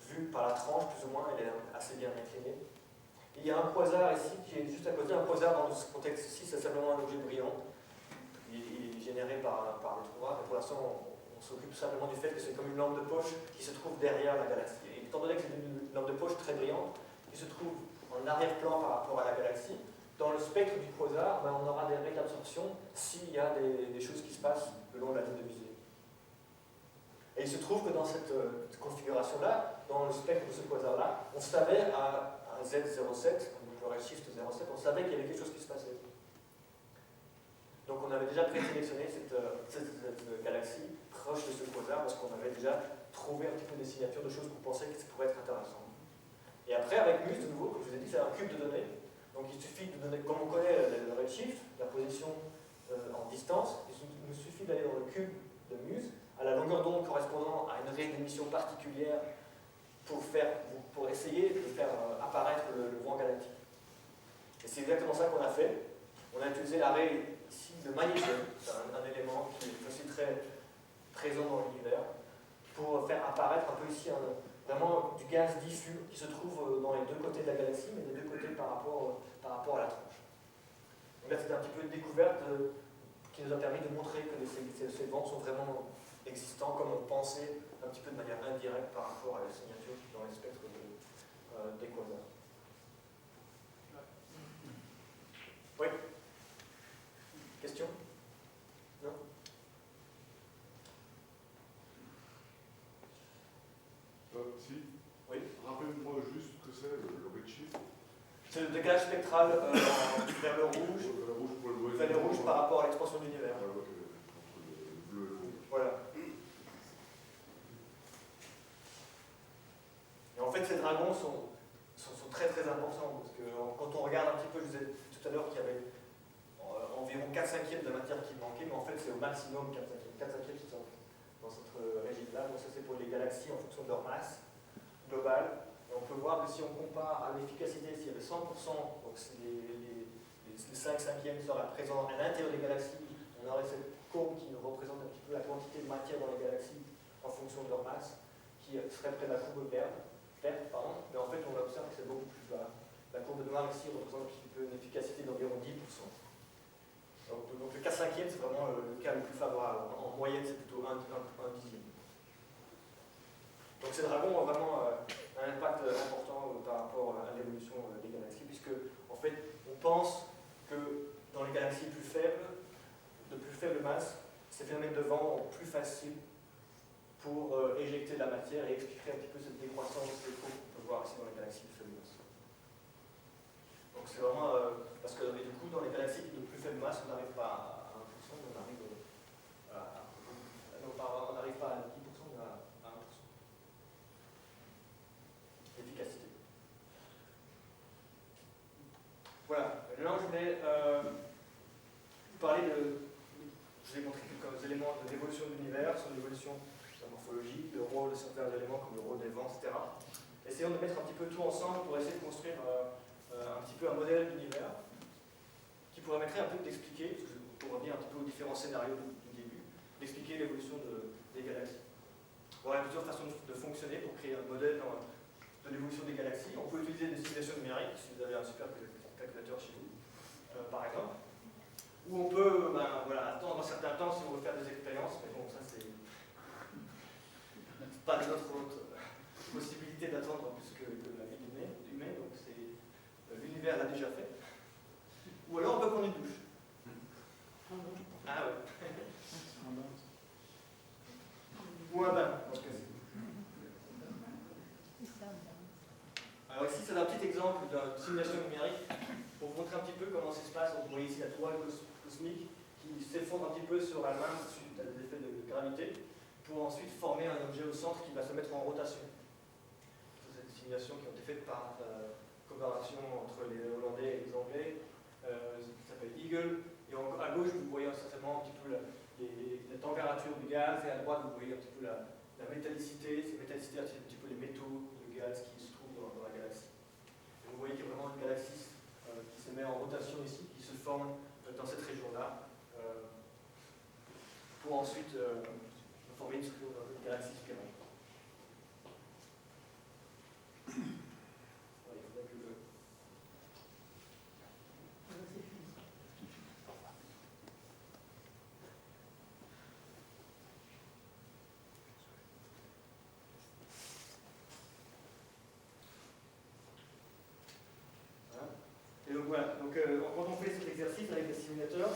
vue par la tranche, plus ou moins, elle est assez bien inclinée. Et il y a un quasar ici, qui est juste à côté. Un quasar, dans ce contexte-ci, c'est simplement un objet brillant. Il est généré par des trous noirs, mais pour l'instant, on s'occupe simplement du fait que c'est comme une lampe de poche qui se trouve derrière la galaxie. Et étant donné que c'est une lampe de poche très brillante, qui se trouve en arrière-plan par rapport à la galaxie, dans le spectre du quasar, on aura des raies d'absorption s'il y a des choses qui se passent le long de la ligne de visée. Et il se trouve que dans cette configuration-là, dans le spectre de ce quasar-là, on savait à Z07, donc le redshift 07, on savait qu'il y avait quelque chose qui se passait. Donc on avait déjà présélectionné cette galaxie proche de ce quasar parce qu'on avait déjà trouvé un petit peu des signatures de choses qu'on pensait que ça pourrait être intéressant. Et après, avec Muse, de nouveau, comme je vous ai dit, c'est un cube de données. Donc il suffit de donner, comme on connaît le redshift, la position en distance, il nous suffit d'aller dans le cube de Muse, à la longueur d'onde correspondant à une raie d'émission particulière pour essayer de faire apparaître le vent galactique. Et c'est exactement ça qu'on a fait. On a utilisé la raie ici de magnésium, c'est un élément qui est aussi très présent dans l'univers, pour faire apparaître un peu ici vraiment du gaz diffus qui se trouve dans les deux côtés de la galaxie, mais des deux côtés par rapport à la tranche. Donc là, c'est un petit peu une découverte qui nous a permis de montrer que ces vents sont vraiment existants, comme on pensait un petit peu de manière indirecte par rapport à la signature dans les spectres des quasars. Oui? Question? Non? Si. Oui? Rappelle-moi juste ce que c'est le redshift. C'est le décalage spectral vers le rouge, vers le rouge par rapport à l'expansion de l'univers. Entre le bleu et le rouge. Voilà. Et en fait, ces dragons sont très très importants parce que quand on regarde un petit peu, je vous ai dit tout à l'heure qu'il y avait environ 4/5 de la matière qui manquait, mais en fait, c'est au maximum 4/5. 4/5, c'est dans cette régime-là. Donc, ça, c'est pour les galaxies en fonction de leur masse globale. Et on peut voir que si on compare à l'efficacité, s'il y avait 100%, donc les 5/5 seraient présents à l'intérieur des galaxies, on aurait cette courbe qui nous représente un petit peu la quantité de matière dans les galaxies en fonction de leur masse, qui serait près de la courbe verte, mais en fait on observe que c'est beaucoup plus bas. La courbe noire ici représente un petit peu une efficacité d'environ 10%. Donc le 4/5, c'est vraiment le cas le plus favorable. En moyenne, c'est plutôt 1 dixième. Donc ces dragons ont vraiment un impact important par rapport à l'évolution des galaxies, puisque en fait on pense que dans les galaxies plus faibles, de plus faible masse, ces phénomènes de vent sont plus faciles pour éjecter de la matière et expliquer un petit peu cette décroissance des courbes qu'on peut voir ici dans les galaxies de faible masse. Donc c'est vraiment parce que du coup dans les galaxies de plus faible masse, on n'arrive pas à 1%, on n'arrive pas à 10%, mais à 1%. L'efficacité. Voilà, maintenant je voulais vous parler de. Je vous ai montré quelques éléments de l'évolution de l'univers, son évolution de la morphologie, le rôle de certains éléments comme le rôle des vents, etc. Essayons de mettre un petit peu tout ensemble pour essayer de construire un petit peu un modèle d'univers qui permettrait un peu d'expliquer, pour revenir un petit peu aux différents scénarios du début, d'expliquer l'évolution des galaxies. Il y a plusieurs façons de fonctionner pour créer un modèle de l'évolution des galaxies. On peut utiliser des simulations numériques, si vous avez un super calculateur chez vous, par exemple. Ou on peut attendre un certain temps si on veut faire des expériences, mais bon, ça c'est pas de notre possibilité d'attendre plus que la vie humaine, donc l'univers l'a déjà fait. Ou alors on peut prendre une douche. Ah ouais. Ou un bain, dans ce cas-ci. Alors ici, c'est un petit exemple d'une simulation numérique pour vous montrer un petit peu comment ça se passe. Vous voyez ici la toile cosmique qui s'effondre un petit peu sur elle-même suite à des effets de gravité pour ensuite former un objet au centre qui va se mettre en rotation. C'est des simulations qui ont été faites par collaboration entre les Hollandais et les Anglais. Ça s'appelle Eagle. Et à gauche, vous voyez certainement un petit peu la température du gaz, et à droite, vous voyez un petit peu la métallicité. Ces métallicités, c'est un petit peu les métaux de gaz qui se trouvent dans la galaxie. voyez qu'il y a vraiment une galaxie qui se met en rotation ici, qui se forme dans cette région-là, pour ensuite former une galaxie spirale. Voilà, il faudrait que Et donc voilà, donc, quand on fait cet exercice avec des simulateurs,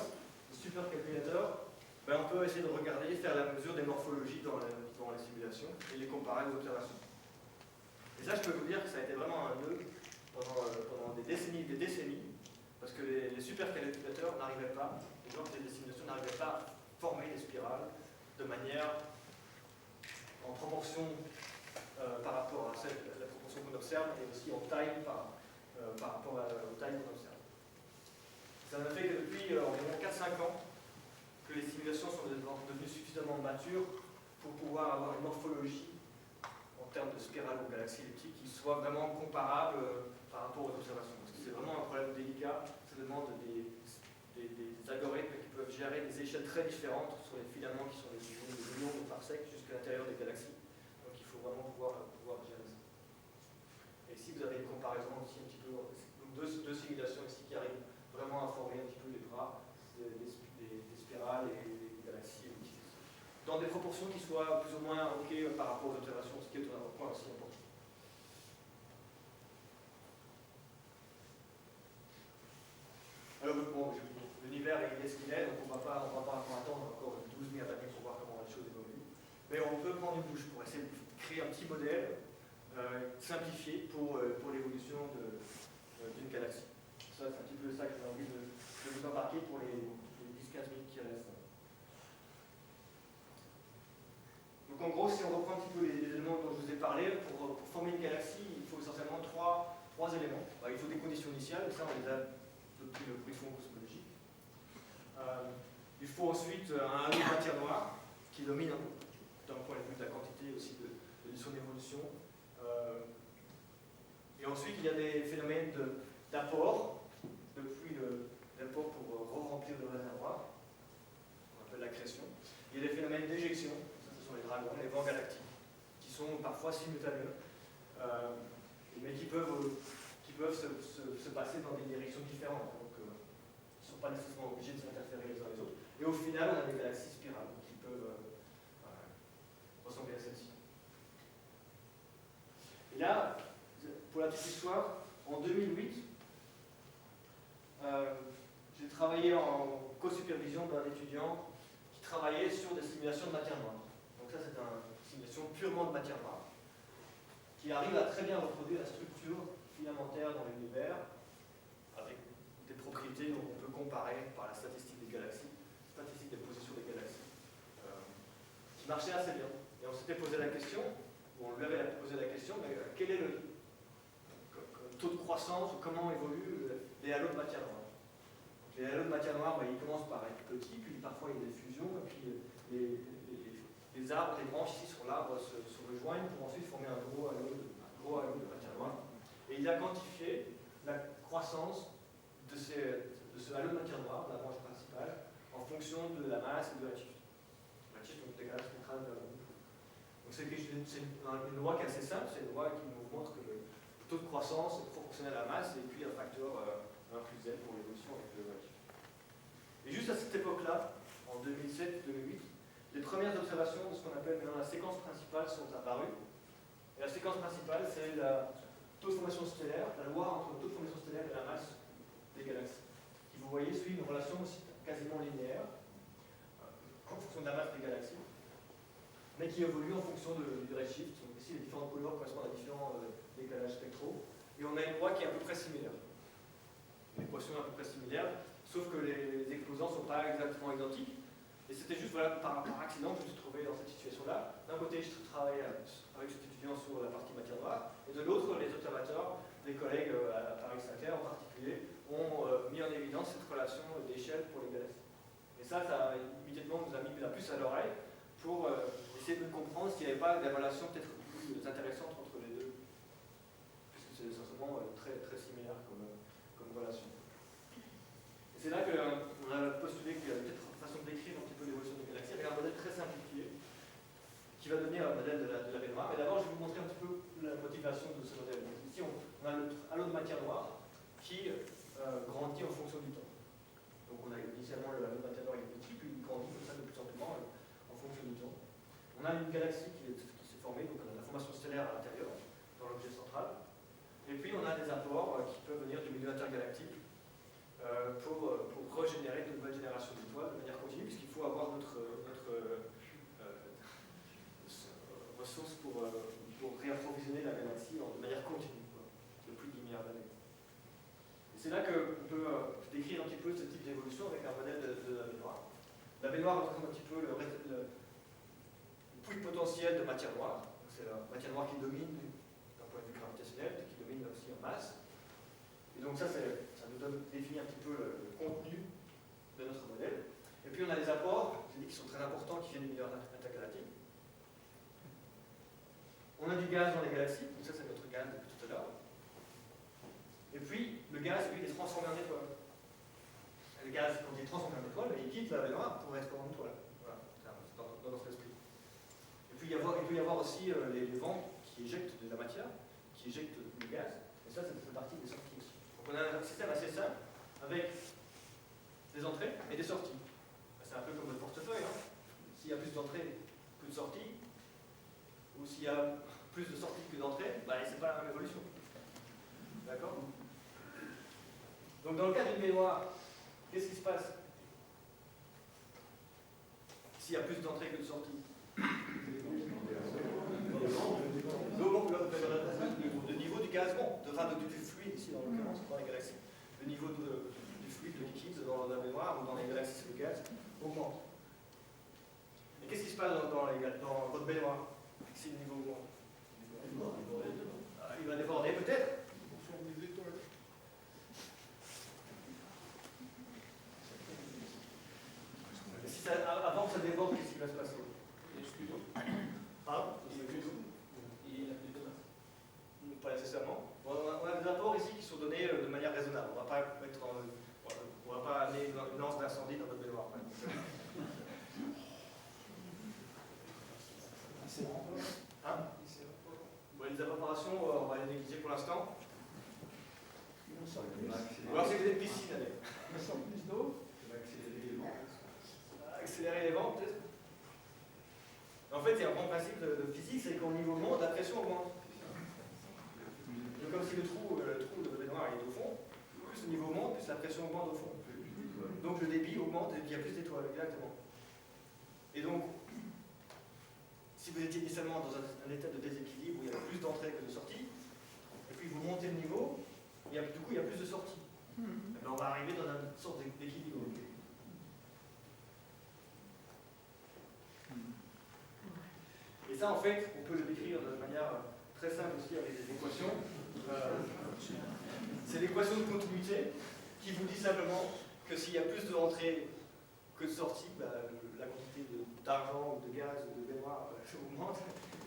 des supercalculateurs, ben, on peut essayer de regarder, faire la mesure des morphologies dans les simulations et les comparer aux observations. Et ça, je peux vous dire que ça a été vraiment un nœud pendant des décennies, parce que les supercalculateurs n'arrivaient pas, les gens qui faisaient des simulations n'arrivaient pas à former des spirales de manière en proportion par rapport à la proportion qu'on observe et aussi en taille par rapport aux tailles qu'on observe. Ça ne fait que depuis environ 4-5 ans que les simulations sont devenues suffisamment matures pour pouvoir avoir une morphologie en termes de spirale ou galaxie elliptique qui soit vraiment comparable par rapport aux observations. Parce que c'est vraiment un problème délicat, ça demande des algorithmes qui peuvent gérer des échelles très différentes sur les filaments qui sont des millions de parsecs jusqu'à l'intérieur des galaxies. Donc il faut vraiment pouvoir gérer ça. Et ici vous avez une comparaison aussi un petit peu, donc deux simulations ici qui arrivent vraiment à former un petit peu les bras, des spirales et des galaxies dans des proportions qui soient plus ou moins OK par rapport aux observations, ce qui est un point aussi important. Alors bon, l'univers est ce qu'il est, donc on ne va pas encore attendre encore 12 000 années pour voir comment les choses évoluent. Mais on peut prendre une bouche pour essayer de créer un petit modèle simplifié pour l'évolution d'une galaxie. Ça, c'est un petit peu ça que j'ai envie de vous embarquer pour les 10-15 minutes qui restent. Donc en gros, si on reprend un petit peu les éléments dont je vous ai parlé, pour former une galaxie, il faut essentiellement trois éléments. Il faut des conditions initiales, ça on les a depuis le prix fond cosmologique. Il faut ensuite un halo de matière noire qui domine d'un point de vue de la quantité aussi de son évolution. Et ensuite, il y a des phénomènes d'apport, depuis l'apport pour re-remplir le réservoir, on appelle l'accrétion. Il y a des phénomènes d'éjection, ce sont les dragons, les vents galactiques, qui sont parfois simultaneux, mais qui peuvent se passer dans des directions différentes. Donc, ils ne sont pas nécessairement obligés de s'interférer les uns les autres. Et au final, on a des galaxies spirales qui peuvent ressembler à celle-ci. Et là, pour la petite histoire, en 2008, j'ai travaillé en co-supervision d'un étudiant qui travaillait sur des simulations de matière noire. Donc ça, c'est une simulation purement de matière noire, qui arrive à très bien reproduire la structure filamentaire dans l'univers, avec des propriétés dont on peut comparer par la statistique des galaxies, statistique des positions des galaxies, qui marchait assez bien. Et on s'était posé la question, ou on lui avait posé la question, mais quel est le taux de croissance, ou comment évoluent les halos de matière noire. Donc, les halos de matière noire, ils commencent par être petits, puis parfois il y a des fusions, et puis les arbres, les branches ici sur l'arbre se rejoignent pour ensuite former un gros halo de matière noire. Et il a quantifié la croissance de ce halo de matière noire, de la branche principale, en fonction de la masse et de la chiffre. La chiffre, donc décalage spectral de la boucle. Donc c'est une loi qui est assez simple, c'est une loi qui nous montre que le taux de croissance est proportionnel à la masse et puis un facteur 1 plus L pour l'évolution avec le chiffre. Et juste à cette époque-là, en 2007-2008, les premières observations de ce qu'on appelle maintenant la séquence principale sont apparues. Et la séquence principale, c'est la taux de formation stellaire, la loi entre le taux de formation stellaire et la masse des galaxies, qui, vous voyez, suit une relation aussi quasiment linéaire, en fonction de la masse des galaxies, mais qui évolue en fonction du redshift. Donc ici, les différentes couleurs correspondent à différents décalages spectraux. Et on a une loi qui est à peu près similaire. L'équation est à peu près similaire, sauf que les exposants ne sont pas exactement identiques. Et c'était juste par accident que je me suis trouvé dans cette situation-là. D'un côté, je travaillais avec cet étudiant sur la partie matière noire, et de l'autre, les observateurs, les collègues à Paris Inter en particulier, ont mis en évidence cette relation d'échelle pour les galaxies. Et ça immédiatement nous a mis la puce à l'oreille pour essayer de comprendre s'il n'y avait pas des relations peut-être plus intéressantes entre les deux. Puisque c'est essentiellement très, très similaire comme relation. Et c'est là qu'on a postulé qu'il y a peut-être une façon de décrire un petit peu l'évolution des galaxies avec un modèle très simplifié qui va devenir un modèle de la baignoire. Mais d'abord, je vais vous montrer un petit peu la motivation de ce modèle. Donc, ici, on a le halo de matière noire qui grandit en fonction du temps. Donc on a initialement le halo de matière noire qui est petit, puis il grandit comme ça de plus en plus grand en fonction du temps. On a une galaxie qui s'est formée, donc on a la formation stellaire à l'intérieur, dans l'objet central. Et puis on a des apports qui peuvent venir du milieu intergalactique pour régénérer de nouvelles générations d'étoiles de manière continue, puisqu'il faut avoir notre ressource pour réapprovisionner la galaxie de manière continue, depuis 10 milliards d'années. Et c'est là qu'on peut décrire un petit peu ce type d'évolution avec un modèle de la baignoire. La baignoire représente un petit peu le puits potentiel de matière noire. C'est la matière noire qui domine d'un point de vue gravitationnel, qui domine aussi en masse. Et donc ça nous définit un petit peu le contenu de notre modèle. Et puis on a les apports, j'ai dit, qui sont très importants, qui viennent du milieu intergalactique. On a du gaz dans les galaxies, donc ça c'est notre gaz depuis tout à l'heure. Et puis le gaz, lui, il est transformé en étoile. Et le gaz, quand il est transformé en étoile, il quitte la baignoire pour être en étoile. Voilà, c'est dans notre esprit. Et puis il peut y avoir aussi les vents qui éjectent de la matière, qui éjectent le gaz. Et ça, c'est partie des sorties aussi. Donc on a un système assez simple, avec des entrées et des sorties. C'est un peu comme votre portefeuille. Hein. S'il y a plus d'entrées que de sorties, ou s'il y a plus de sorties que d'entrées, c'est pas la même évolution. D'accord? Donc dans le cas d'une baignoire, qu'est-ce qui se passe s'il y a plus d'entrées que de sorties? Le niveau du gaz monte, du fluide ici dans l'occurrence, dans les galaxies. Le niveau du fluide, de liquide dans la baignoire ou dans les galaxies, le gaz augmente. Et qu'est-ce qui se passe dans votre baignoire si le niveau augmente? Il va déborder peut-être. Avant que ça déborde, qu'est-ce qui va se passer? Pardon? Pas nécessairement. On a des apports ici qui sont donnés de manière raisonnable. On va pas amener une lance d'incendie dans notre baignoire. Hein? Les évaporations, on va les négliger pour l'instant. Ou alors c'est que des piscines, allez. Plus d'eau. Accélérer les vents, peut-être. En fait, il y a un grand principe de physique, c'est qu'au niveau monte, la pression augmente. Donc, comme si le trou de baignoire est au fond, plus le niveau monte, plus la pression augmente au fond. Donc le débit augmente et il y a plus d'étoiles, exactement. Et donc, si vous étiez initialement dans un état de déséquilibre où il y a plus d'entrées que de sorties, et puis vous montez le niveau, du coup il y a plus de sorties. On va arriver dans une sorte d'équilibre. Et ça, en fait, on peut le décrire de manière très simple aussi avec des équations. C'est l'équation de continuité qui vous dit simplement que s'il y a plus d'entrées que de sorties, la quantité d'argent, de gaz, de baignoire augmente.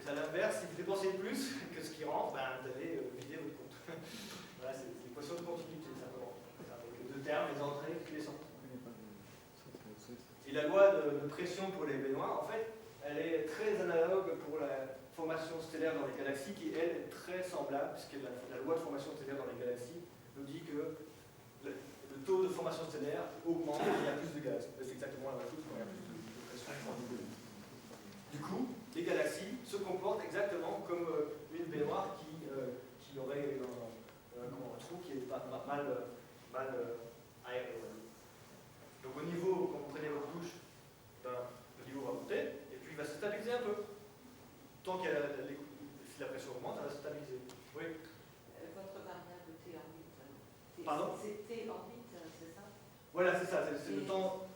Et à l'inverse, si vous dépensez plus que ce qui rentre, vous allez vider votre compte. Voilà, c'est l'équation de continuité simplement. Avec les deux termes, les entrées et les sorties. Et la loi de pression pour les baignoires, en fait, elle est très analogue pour la formation stellaire dans les galaxies, qui elle est très semblable, puisque la loi de formation stellaire dans les galaxies nous dit que le taux de formation stellaire augmente quand il y a plus de gaz. C'est exactement la même chose quand il y a plus de pression. Du coup, les galaxies se comportent exactement comme une baignoire qui aurait un trou qui est mal aéré. Donc au niveau, quand vous prenez votre douche, le niveau va monter, et puis il va se stabiliser un peu. Tant que si la pression augmente, elle va se stabiliser. Oui. Votre variable T orbite. Pardon? C'est T orbite, c'est ça? Voilà, c'est ça. C'est le temps.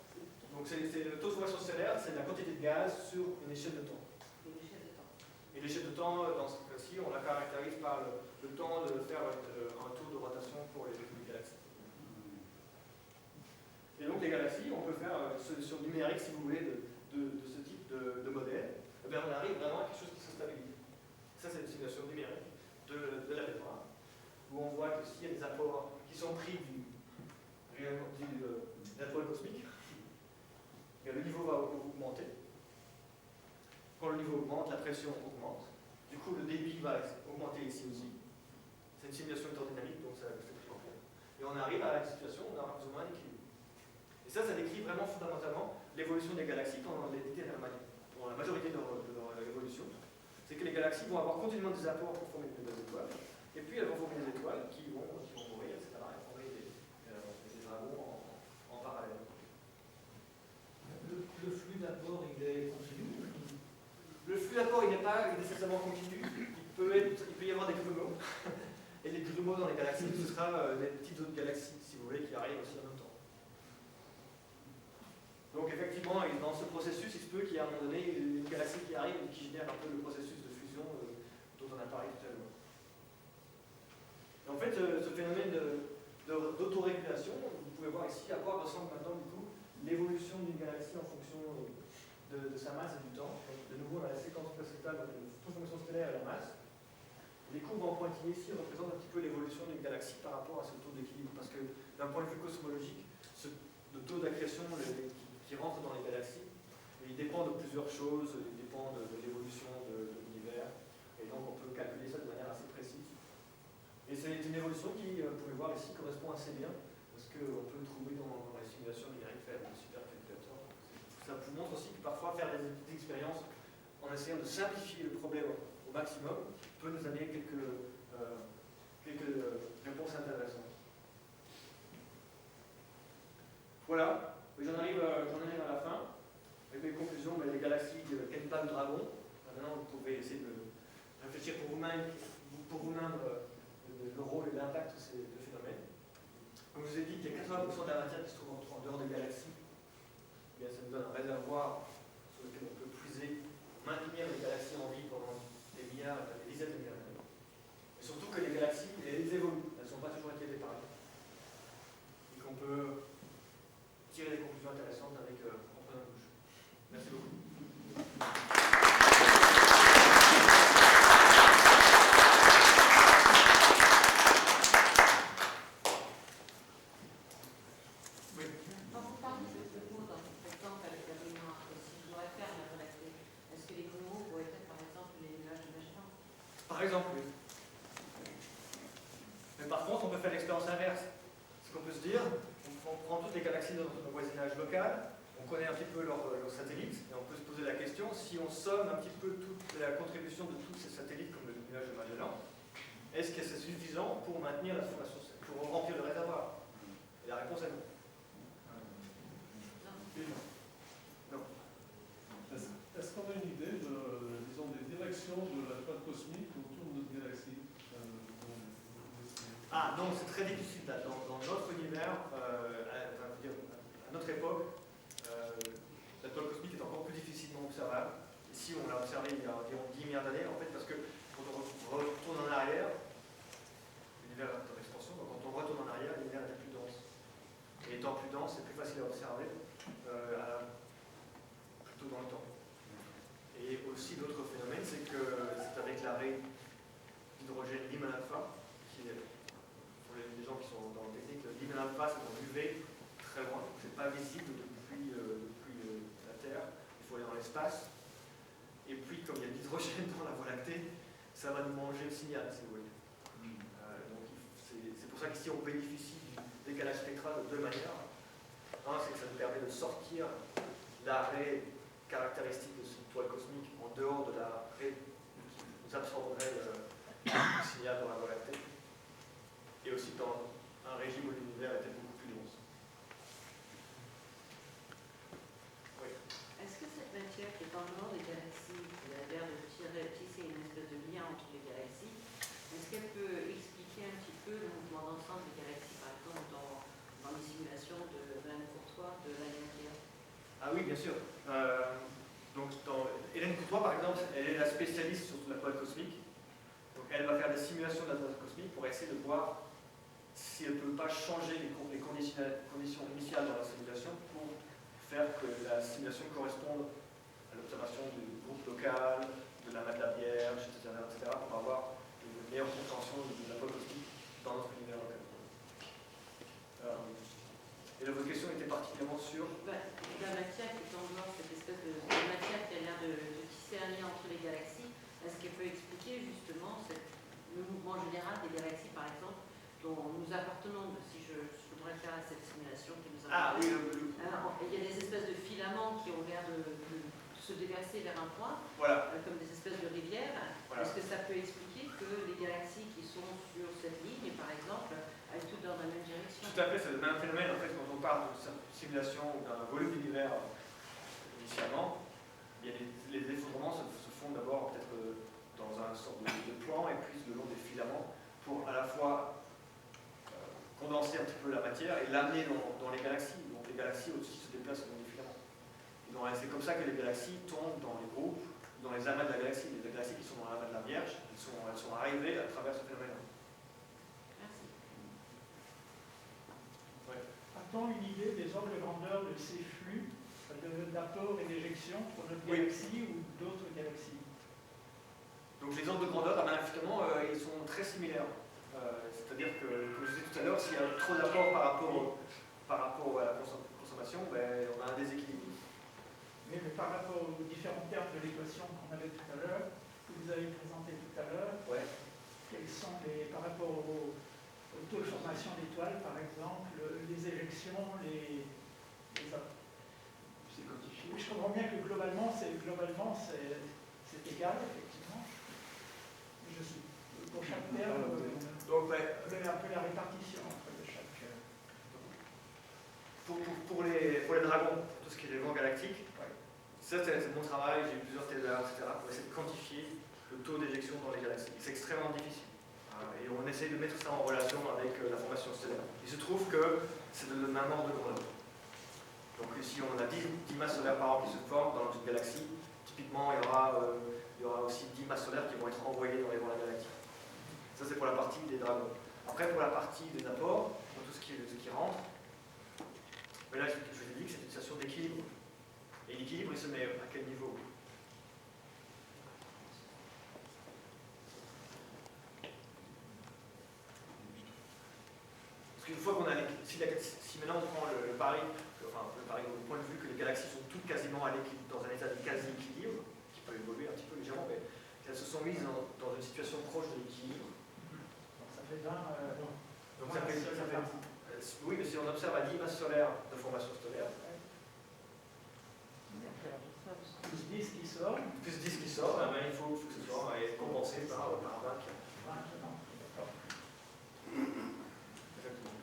Donc c'est le taux de formation stellaire, c'est la quantité de gaz sur une échelle de temps. Une échelle de temps. Et l'échelle de temps, dans ce cas-ci, on la caractérise par le temps de faire un tour de rotation pour les galaxies. Et donc les galaxies, on peut faire une solution numérique, si vous voulez, de ce type de modèle. Et bien, on arrive vraiment à quelque chose qui se stabilise. Ça, c'est une simulation numérique de la baignoire. où on voit que s'il y a des apports qui sont pris de la toile cosmique, eh bien, le niveau va augmenter. Quand le niveau augmente, la pression augmente. Du coup, le débit va augmenter ici aussi. C'est une simulation hydrodynamique, donc c'est très complet. Et on arrive à une situation où on a plus ou moins un équilibre. Et ça décrit vraiment fondamentalement l'évolution des galaxies pendant la majorité de leur évolution. C'est que les galaxies vont avoir continuellement des apports pour former de nouvelles étoiles, et puis elles vont former des étoiles qui vont mourir, etc., et former des dragons en parallèle. Le flux d'apport, il est continu? Le flux d'apport, il n'est pas nécessairement continu. Il peut y avoir des grumeaux. Et les grumeaux dans les galaxies, ce sera des petites autres galaxies, si vous voulez, qui arrivent aussi en même temps. Donc effectivement, dans ce processus, il se peut qu'il y ait à un moment donné une galaxie qui arrive et qui génère un peu le processus de fusion dont on a parlé tout à l'heure. Et en fait, ce phénomène d'autorégulation, vous pouvez voir ici à quoi ressemble maintenant du coup l'évolution d'une galaxie en fonction de sa masse et du temps. Donc, de nouveau, on a la séquence précédente de toute fonction stellaire et la masse. Les courbes en pointillé ici représentent un petit peu l'évolution d'une galaxie par rapport à ce taux d'équilibre. Parce que d'un point de vue cosmologique, le taux d'accrétion qui rentre dans les galaxies, il dépend de plusieurs choses, il dépend de l'évolution de l'univers. Et donc on peut calculer ça de manière assez précise. Et c'est une évolution qui, vous pouvez voir ici, correspond assez bien. Parce qu'on peut le trouver dans les simulations numériques faites de supercalculateurs. Ça vous montre aussi que parfois faire des expériences en essayant de simplifier le problème au maximum peut nous amener quelques réponses intéressantes. Voilà, j'en arrive à la fin. Avec mes conclusions, les galaxies Cannibale Dragon. Maintenant, vous pouvez essayer de réfléchir pour vous-même le rôle et l'impact de ces deux phénomènes. Comme je vous ai dit, il y a 80% de la matière qui se trouve en dehors des galaxies. Eh bien, ça nous donne un réservoir sur lequel on peut puiser, maintenir les galaxies en vie pendant des milliards, des dizaines de milliards d'années. Et surtout que les galaxies, elles évoluent, elles ne sont pas toujours été pareilles. Et qu'on peut tirer des conclusions intéressantes avec en prenant une bouche. Merci beaucoup. Quand vous parlez de grumeaux, par exemple, avec la mémoire, si je dois faire la Voie lactée, est-ce que les grumeaux pourraient être, par exemple, les nuages de Magellan? Par exemple, oui. Mais par contre, on peut faire l'expérience inverse. Ce qu'on peut se dire, on prend toutes les galaxies dans notre voisinage local, on connaît un petit peu leurs satellites, et on peut se poser la question, si on somme un petit peu toute la contribution de tous ces satellites, comme le nuage de Magellan, est-ce que c'est suffisant pour maintenir la formation, pour remplir le réservoir? Et la réponse est non. Non. Est-ce qu'on a une idée disons, des directions de la toile cosmique autour de notre galaxie? Ah non, c'est très difficile. Dans notre univers, à notre époque, la toile cosmique est encore plus difficilement observable. Ici, on l'a observé il y a environ 10 milliards d'années, en fait, parce que quand on retourne en arrière, l'univers est en expansion, donc quand on retourne en arrière, l'univers est plus dense. Et étant plus dense, c'est plus facile à observer, plutôt dans le temps. Et aussi, l'autre phénomène, c'est que c'est avec l'arrêt d'hydrogène Lyman alpha, qui est, pour les gens qui sont dans le technique, Lyman alpha, c'est dans l'UV, très loin, donc c'est pas visible depuis la Terre, il faut aller dans l'espace. Et puis, comme il y a de l'hydrogène dans la Voie lactée, ça va nous manger le signal, si vous voulez. Donc c'est pour ça qu'ici on bénéficie du décalage spectral de deux manières. Un, c'est que ça nous permet de sortir l'arrêt caractéristique de cette toile cosmique en dehors de l'arrêt qui nous absorberait le signal dans la Voie lactée. Et aussi dans un régime où l'univers était beaucoup plus dense. Oui. Est-ce que cette matière qui est en dehors des galaxies, qui a l'air de tisser une espèce de lien entre les galaxies, est-ce qu'elle peut expliquer un petit peu le mouvement d'ensemble des galaxies, par exemple dans les simulations de Hélène Courtois de l'année entière? Ah oui, bien sûr. Donc, Hélène Courtois, par exemple, elle est la spécialiste sur la toile cosmique. Donc, elle va faire des simulations de la toile cosmique pour essayer de voir si elle ne peut pas changer les conditions initiales dans la simulation pour faire que la simulation corresponde à l'observation du groupe local, de la Madeleine Vierge, etc., pour avoir une meilleure compréhension de la toile cosmique dans notre univers local. Et là, votre question était particulièrement sur la matière qui est en dehors, cette espèce de matière qui a l'air de tisser un lien entre les galaxies, est-ce qu'elle peut expliquer justement le mouvement général des galaxies, par exemple, dont nous appartenons, si je voudrais faire à cette simulation qui nous a oui, il y a des espèces de filaments qui ont l'air de se déverser vers un point, voilà. comme des espèces de rivières. Voilà. Est-ce que ça peut expliquer que les galaxies qui sont sur cette ligne, par exemple, aillent toutes dans la même direction? Tout à fait, c'est le même phénomène en fait quand on parle de simulation ou d'un volume d'univers initialement. Il y a les effondrements se font d'abord peut-être dans un sorte de plan et puis le long des filaments pour à la fois condenser un petit peu la matière et l'amener dans les galaxies. Donc les galaxies aussi se déplacent dans les filaments. C'est comme ça que les galaxies tombent dans les groupes, dans les amas de la galaxie. Les galaxies qui sont dans l'amas de la Vierge, elles sont arrivées à travers ce phénomène. Merci. Ouais. A-t-on une idée des ordres de grandeur de ces flux d'apport et d'éjection pour notre galaxie ou d'autres galaxies? Donc les ordres de grandeur, finalement, ils sont très similaires. C'est-à-dire que, comme je disais tout à l'heure, s'il y a trop d'apport par rapport à la consommation, on a un déséquilibre. Mais par rapport aux différents termes de l'équation qu'on avait tout à l'heure, que vous avez présenté tout à l'heure, quels sont par rapport au taux de formation d'étoiles, par exemple, les éjections, les c'est quantifié. Je comprends bien que globalement c'est égal, effectivement. Je suis, pour chaque terme, vous avez un peu la répartition entre chaque. Pour les dragons, tout ce qui est les vents galactiques, ça c'est mon travail, j'ai eu plusieurs théories, etc., pour essayer de quantifier le taux d'éjection dans les galaxies. C'est extrêmement difficile. Et on essaye de mettre ça en relation avec la formation stellaire. Il se trouve que c'est de même ordre de grandeur. Donc si on a 10 masses solaires par an qui se forment dans une galaxie, typiquement il y aura aussi 10 masses solaires qui vont être envoyées dans les vents de la galaxie. Ça c'est pour la partie des dragons. Après pour la partie des apports, pour tout ce qui rentre, mais là je vous ai dit que c'est une situation d'équilibre. Et l'équilibre il se met à quel niveau? Parce qu'une fois qu'on a si maintenant on prend le pari au point de vue que les galaxies sont toutes quasiment dans un état de quasi-équilibre, qui peut évoluer un petit peu légèrement, mais elles se sont mises dans une situation proche de l'équilibre. Donc ça fait 20. Donc ça fait oui, mais si on observe à 10 masses solaires de formation stellaire, plus 10 qui sort. Plus 10 qui sort, il faut que ce soit compensé par 20 qui Exactement.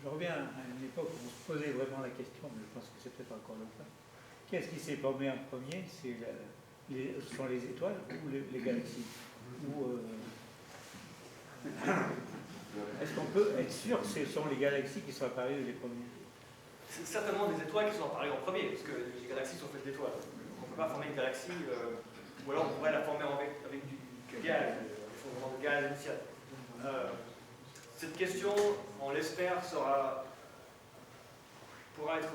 Je reviens à une époque où on se posait vraiment la question, mais je pense que c'est peut-être encore le cas. Qu'est-ce qui s'est formé en premier? Ce sont les étoiles ou les galaxies? Est-ce qu'on peut être sûr que ce sont les galaxies qui sont apparues les premières? C'est certainement des étoiles qui sont apparues en premier, parce que les galaxies sont faites d'étoiles. On ne peut pas former une galaxie, ou alors on pourrait la former avec du gaz, des fondements de gaz initial. Cette question, on l'espère, pourra être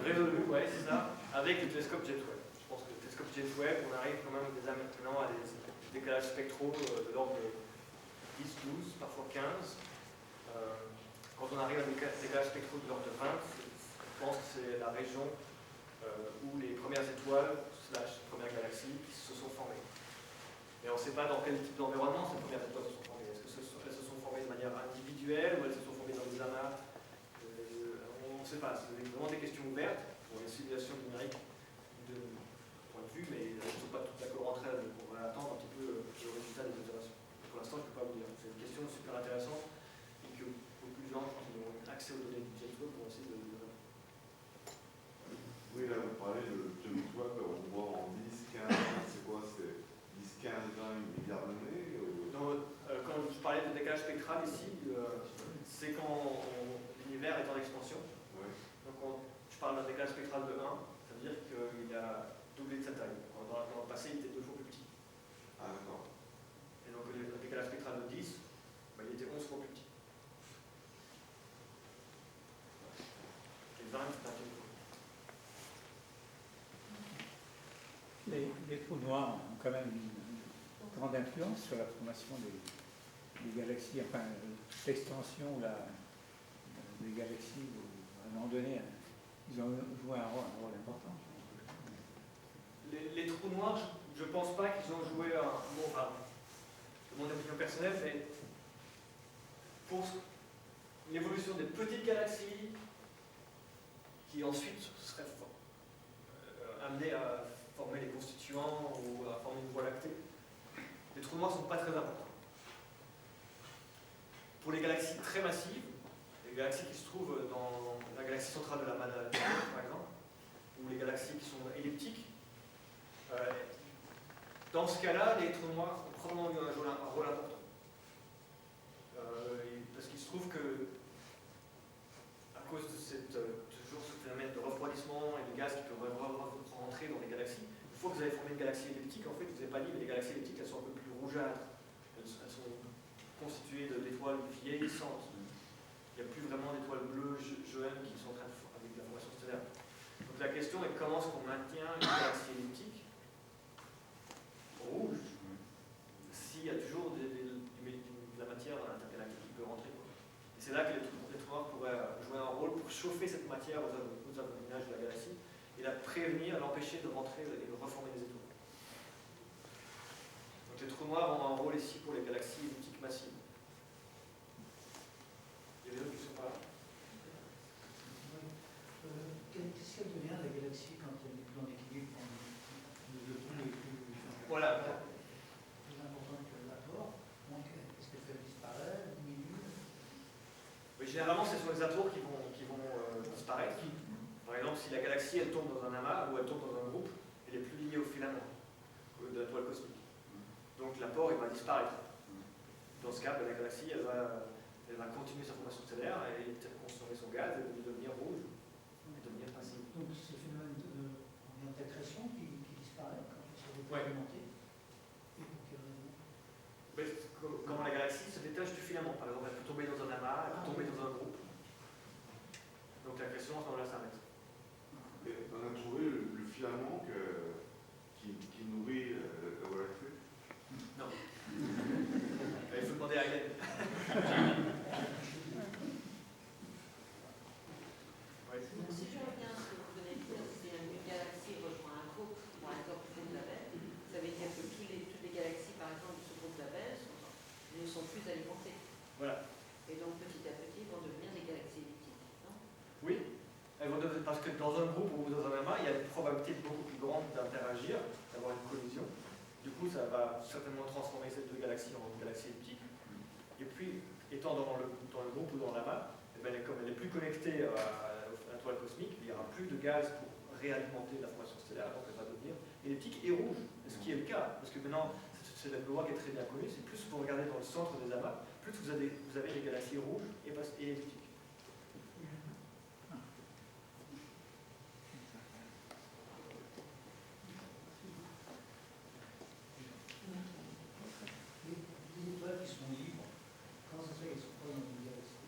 résolue, c'est ça, avec le télescope James Webb. Je pense que le télescope James Webb, on arrive quand même maintenant à des décalages spectraux de l'ordre de 10, 12, parfois 15. Quand on arrive à des décalages spectraux de l'ordre de 20, je pense que c'est la région où les premières étoiles, / premières galaxies, se sont formées. Mais on ne sait pas dans quel type d'environnement ces premières étoiles se sont formées. Est-ce qu'elles se sont formées de manière individuelle ou elles se sont formées dans des amas? On ne sait pas. C'est vraiment des questions ouvertes pour les simulations numériques de point de vue, mais elles ne sont pas toutes d'accord entre elles. Donc on va attendre un petit peu le résultat des observations. Pour l'instant, je ne peux pas vous dire. C'est une question super intéressante et que beaucoup de gens qui ont accès aux données du James Webb vont essayer de répondre. Oui, là, vous parlez de James Webb, on voit en 10, 15, c'est quoi? C'est 10, 15, 20 milliards d'années Quand je parlais de décalage spectral ici, c'est quand l'univers est en expansion. Oui. Donc je parle d'un décalage spectral de 1, ça veut dire qu'il a doublé de sa taille. Dans le passé, il était 2 fois plus petit. Ah, d'accord. Et donc le décalage spectral de 10, il était 11 fois plus petit. Et 20, c'est un peu. les trous noirs ont quand même une grande influence sur la formation des galaxies, enfin l'extension des galaxies, à un moment donné, ils ont joué un rôle important. Les trous noirs, je ne pense pas qu'ils ont joué un... Bon, enfin, c'est mon opinion personnelle, mais pour l'évolution des petites galaxies qui ensuite seraient amenées à former les constituants ou à former une voie lactée, les trous noirs ne sont pas très importants. Pour les galaxies très massives, les galaxies qui se trouvent dans la galaxie centrale de la Voie lactée, par exemple, ou les galaxies qui sont elliptiques, dans ce cas-là, les trous noirs ont probablement eu un rôle important. Parce qu'il se trouve que, à cause de toujours ce phénomène de refroidissement et de gaz qui peuvent rentrer dans les galaxies, une fois que vous avez formé une galaxie elliptique, en fait, vous n'avez pas dit, mais les galaxies elliptiques, elles sont un peu plus rougeâtres. Elles sont constituées d'étoiles vieillissantes. Il n'y a plus vraiment d'étoiles bleues jeunes qui sont en train de avec la formation stellaire. Donc la question est comment est-ce qu'on maintient une galaxie elliptique rouge s'il y a toujours de la matière dans l'intergalactique qui peut rentrer. Et c'est là que les trous noirs pourraient jouer un rôle pour chauffer cette matière aux avoisinage de la galaxie et la prévenir, l'empêcher de rentrer et de reformer les étoiles. Donc les trous noirs ont un rôle ici pour les galaxies elliptiques massives. Il y a des autres qui sont pas là. Qu'est-ce qu'elle devient la galaxie quand elle est dans l'équilibre? Voilà. Plus important que l'apport. Donc, est-ce qu'elle fait disparaître, diminue? Oui, généralement, ce sont les apports qui vont disparaître. Par exemple, si la galaxie elle tombe dans un amas ou elle tombe dans un groupe, elle est plus liée au filament de la toile cosmique. Donc l'apport il va disparaître. Dans ce cas, la galaxie elle va continuer sa formation stellaire et consommer son gaz et devenir rouge et devenir passive. Donc ce phénomène d'accrétion qui disparaît quand il se remonter. Et pour quelle raison? Quand la galaxie se détache du filament, par exemple, elle peut tomber dans un amas, elle peut tomber dans un groupe. Donc l'accrétion, à ce moment-là, s'arrête. On a trouvé le filament qui nourrit la Voie lactée? Non. Il faut demander à Hélène. Donc, si je reviens à ce que vous venez de dire, si une galaxie rejoint un groupe ou un corps de label, ça veut dire que toutes les galaxies, par exemple, de ce groupe label ne sont plus alimentées. Voilà. Et donc, petit à petit, vont devenir des galaxies elliptiques, non? Oui. Parce que dans un groupe ou dans un amas, il y a une probabilité beaucoup plus grande d'interagir, d'avoir une collision. Du coup, ça va certainement transformer ces deux galaxies en une galaxie elliptique. Et puis, étant dans le groupe ou dans l'amas, comme elle est plus connectée à la toile cosmique, il n'y aura plus de gaz pour réalimenter la formation stellaire, donc elle va devenir elliptique et rouge, ce qui est le cas. Parce que maintenant, c'est la loi qui est très bien connue, c'est plus vous regardez dans le centre des amas, plus vous avez des galaxies rouges et elliptiques. Les étoiles qui sont libres, comment ça se fait qu'elles ne sont pas dans une galaxie?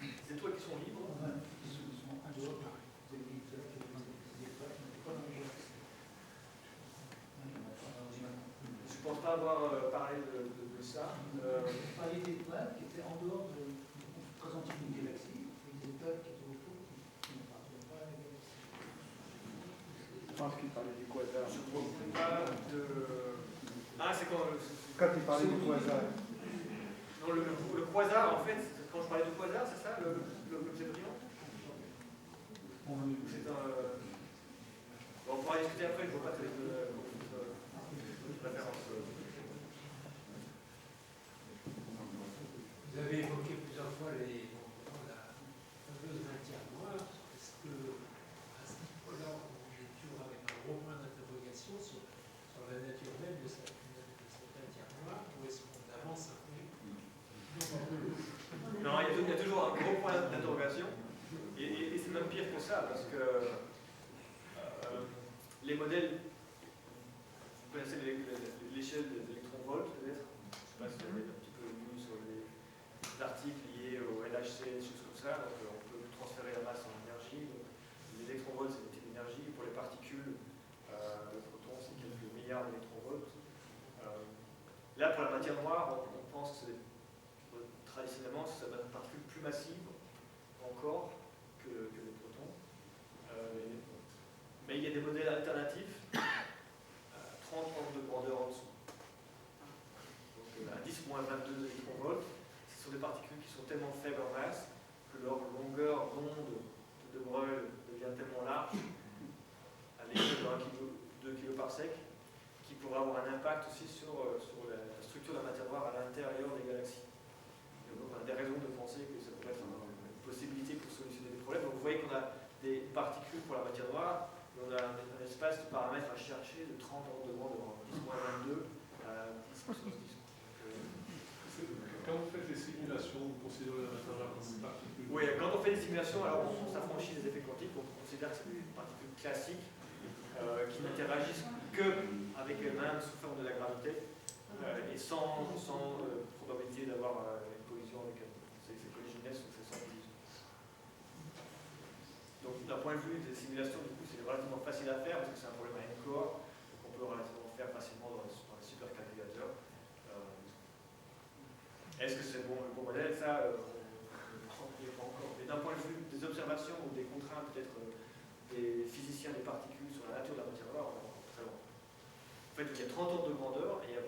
Les étoiles qui sont libres, Enfin, qui sont en dehors des étoiles qui n'étaient pas dans une galaxie. je ne pense pas avoir parlé de ça. Vous parliez d'étoiles qui étaient en dehors de présenter une galaxie, et des étoiles qui étaient autour qui n'appartenaient pas à la galaxie. Je pense qu'il parlait du quasar. Je ne vois pas de... Ah, c'est quand... Quand il parlait du quasar. Non, le quasar, en fait, quand je parlais du quasar, c'est ça, l'objet brillant? C'est un... Bon, on pourra discuter après, je ne vois pas de référence. Vous avez évoqué plusieurs fois la fameuse matière noire. Est-ce que, à ce niveau-là, on est toujours avec un gros point d'interrogation sur la nature même de cette matière noire, ou est-ce qu'on avance un peu? Non, il y a toujours un gros point d'interrogation, et c'est même pire que ça, parce que les modèles, vous connaissez l'échelle des électron-volts, peut-être? Je ne sais pas si vous avez un petit peu vu sur les articles liés au LHC, des choses comme ça, donc on peut transférer la masse en énergie. Donc, les électron-volts, c'est une petite énergie, pour les particules, le proton, c'est quelques finalement, ça va être une particule plus massive encore que les protons. Mais il y a des modèles alternatifs à 30 ordres de grandeur en dessous. Donc à 10-22 électronvolts, ce sont des particules qui sont tellement faibles en masse que leur longueur d'onde de Broglie devient tellement large, à l'échelle de 1 kg par sec, qui pourrait avoir un impact aussi sur la structure de la matière noire à l'intérieur des galaxies. Et donc on a des raisons de penser que ça pourrait être une possibilité pour solutionner des problèmes. Donc vous voyez qu'on a des particules pour la matière noire, et on a un espace de paramètres à chercher de 30 ordres de grandeur, 10-22 à 10-10. Quand vous faites les simulations, vous considérez la matière noire comme une particule? Oui, quand on fait des simulations, alors on s'affranchit des effets quantiques, on considère que c'est des particules classiques qui n'interagissent qu'avec elles-mêmes sous forme de la gravité et sans probabilité d'avoir une collision avec elles. C'est collisionnesses, c'est sans collision. Donc d'un point de vue des simulations, du coup, c'est relativement facile à faire parce que c'est un problème à n-corps qu'on peut relativement faire facilement dans les supercalculateurs. Est-ce que c'est le bon modèle? Ça, on n'y est pas encore. Mais d'un point de vue des observations ou des contraintes peut-être des physiciens des particules sur la nature de la matière noire, on est encore très loin. En fait, il y a 30 ordres de grandeur et il y a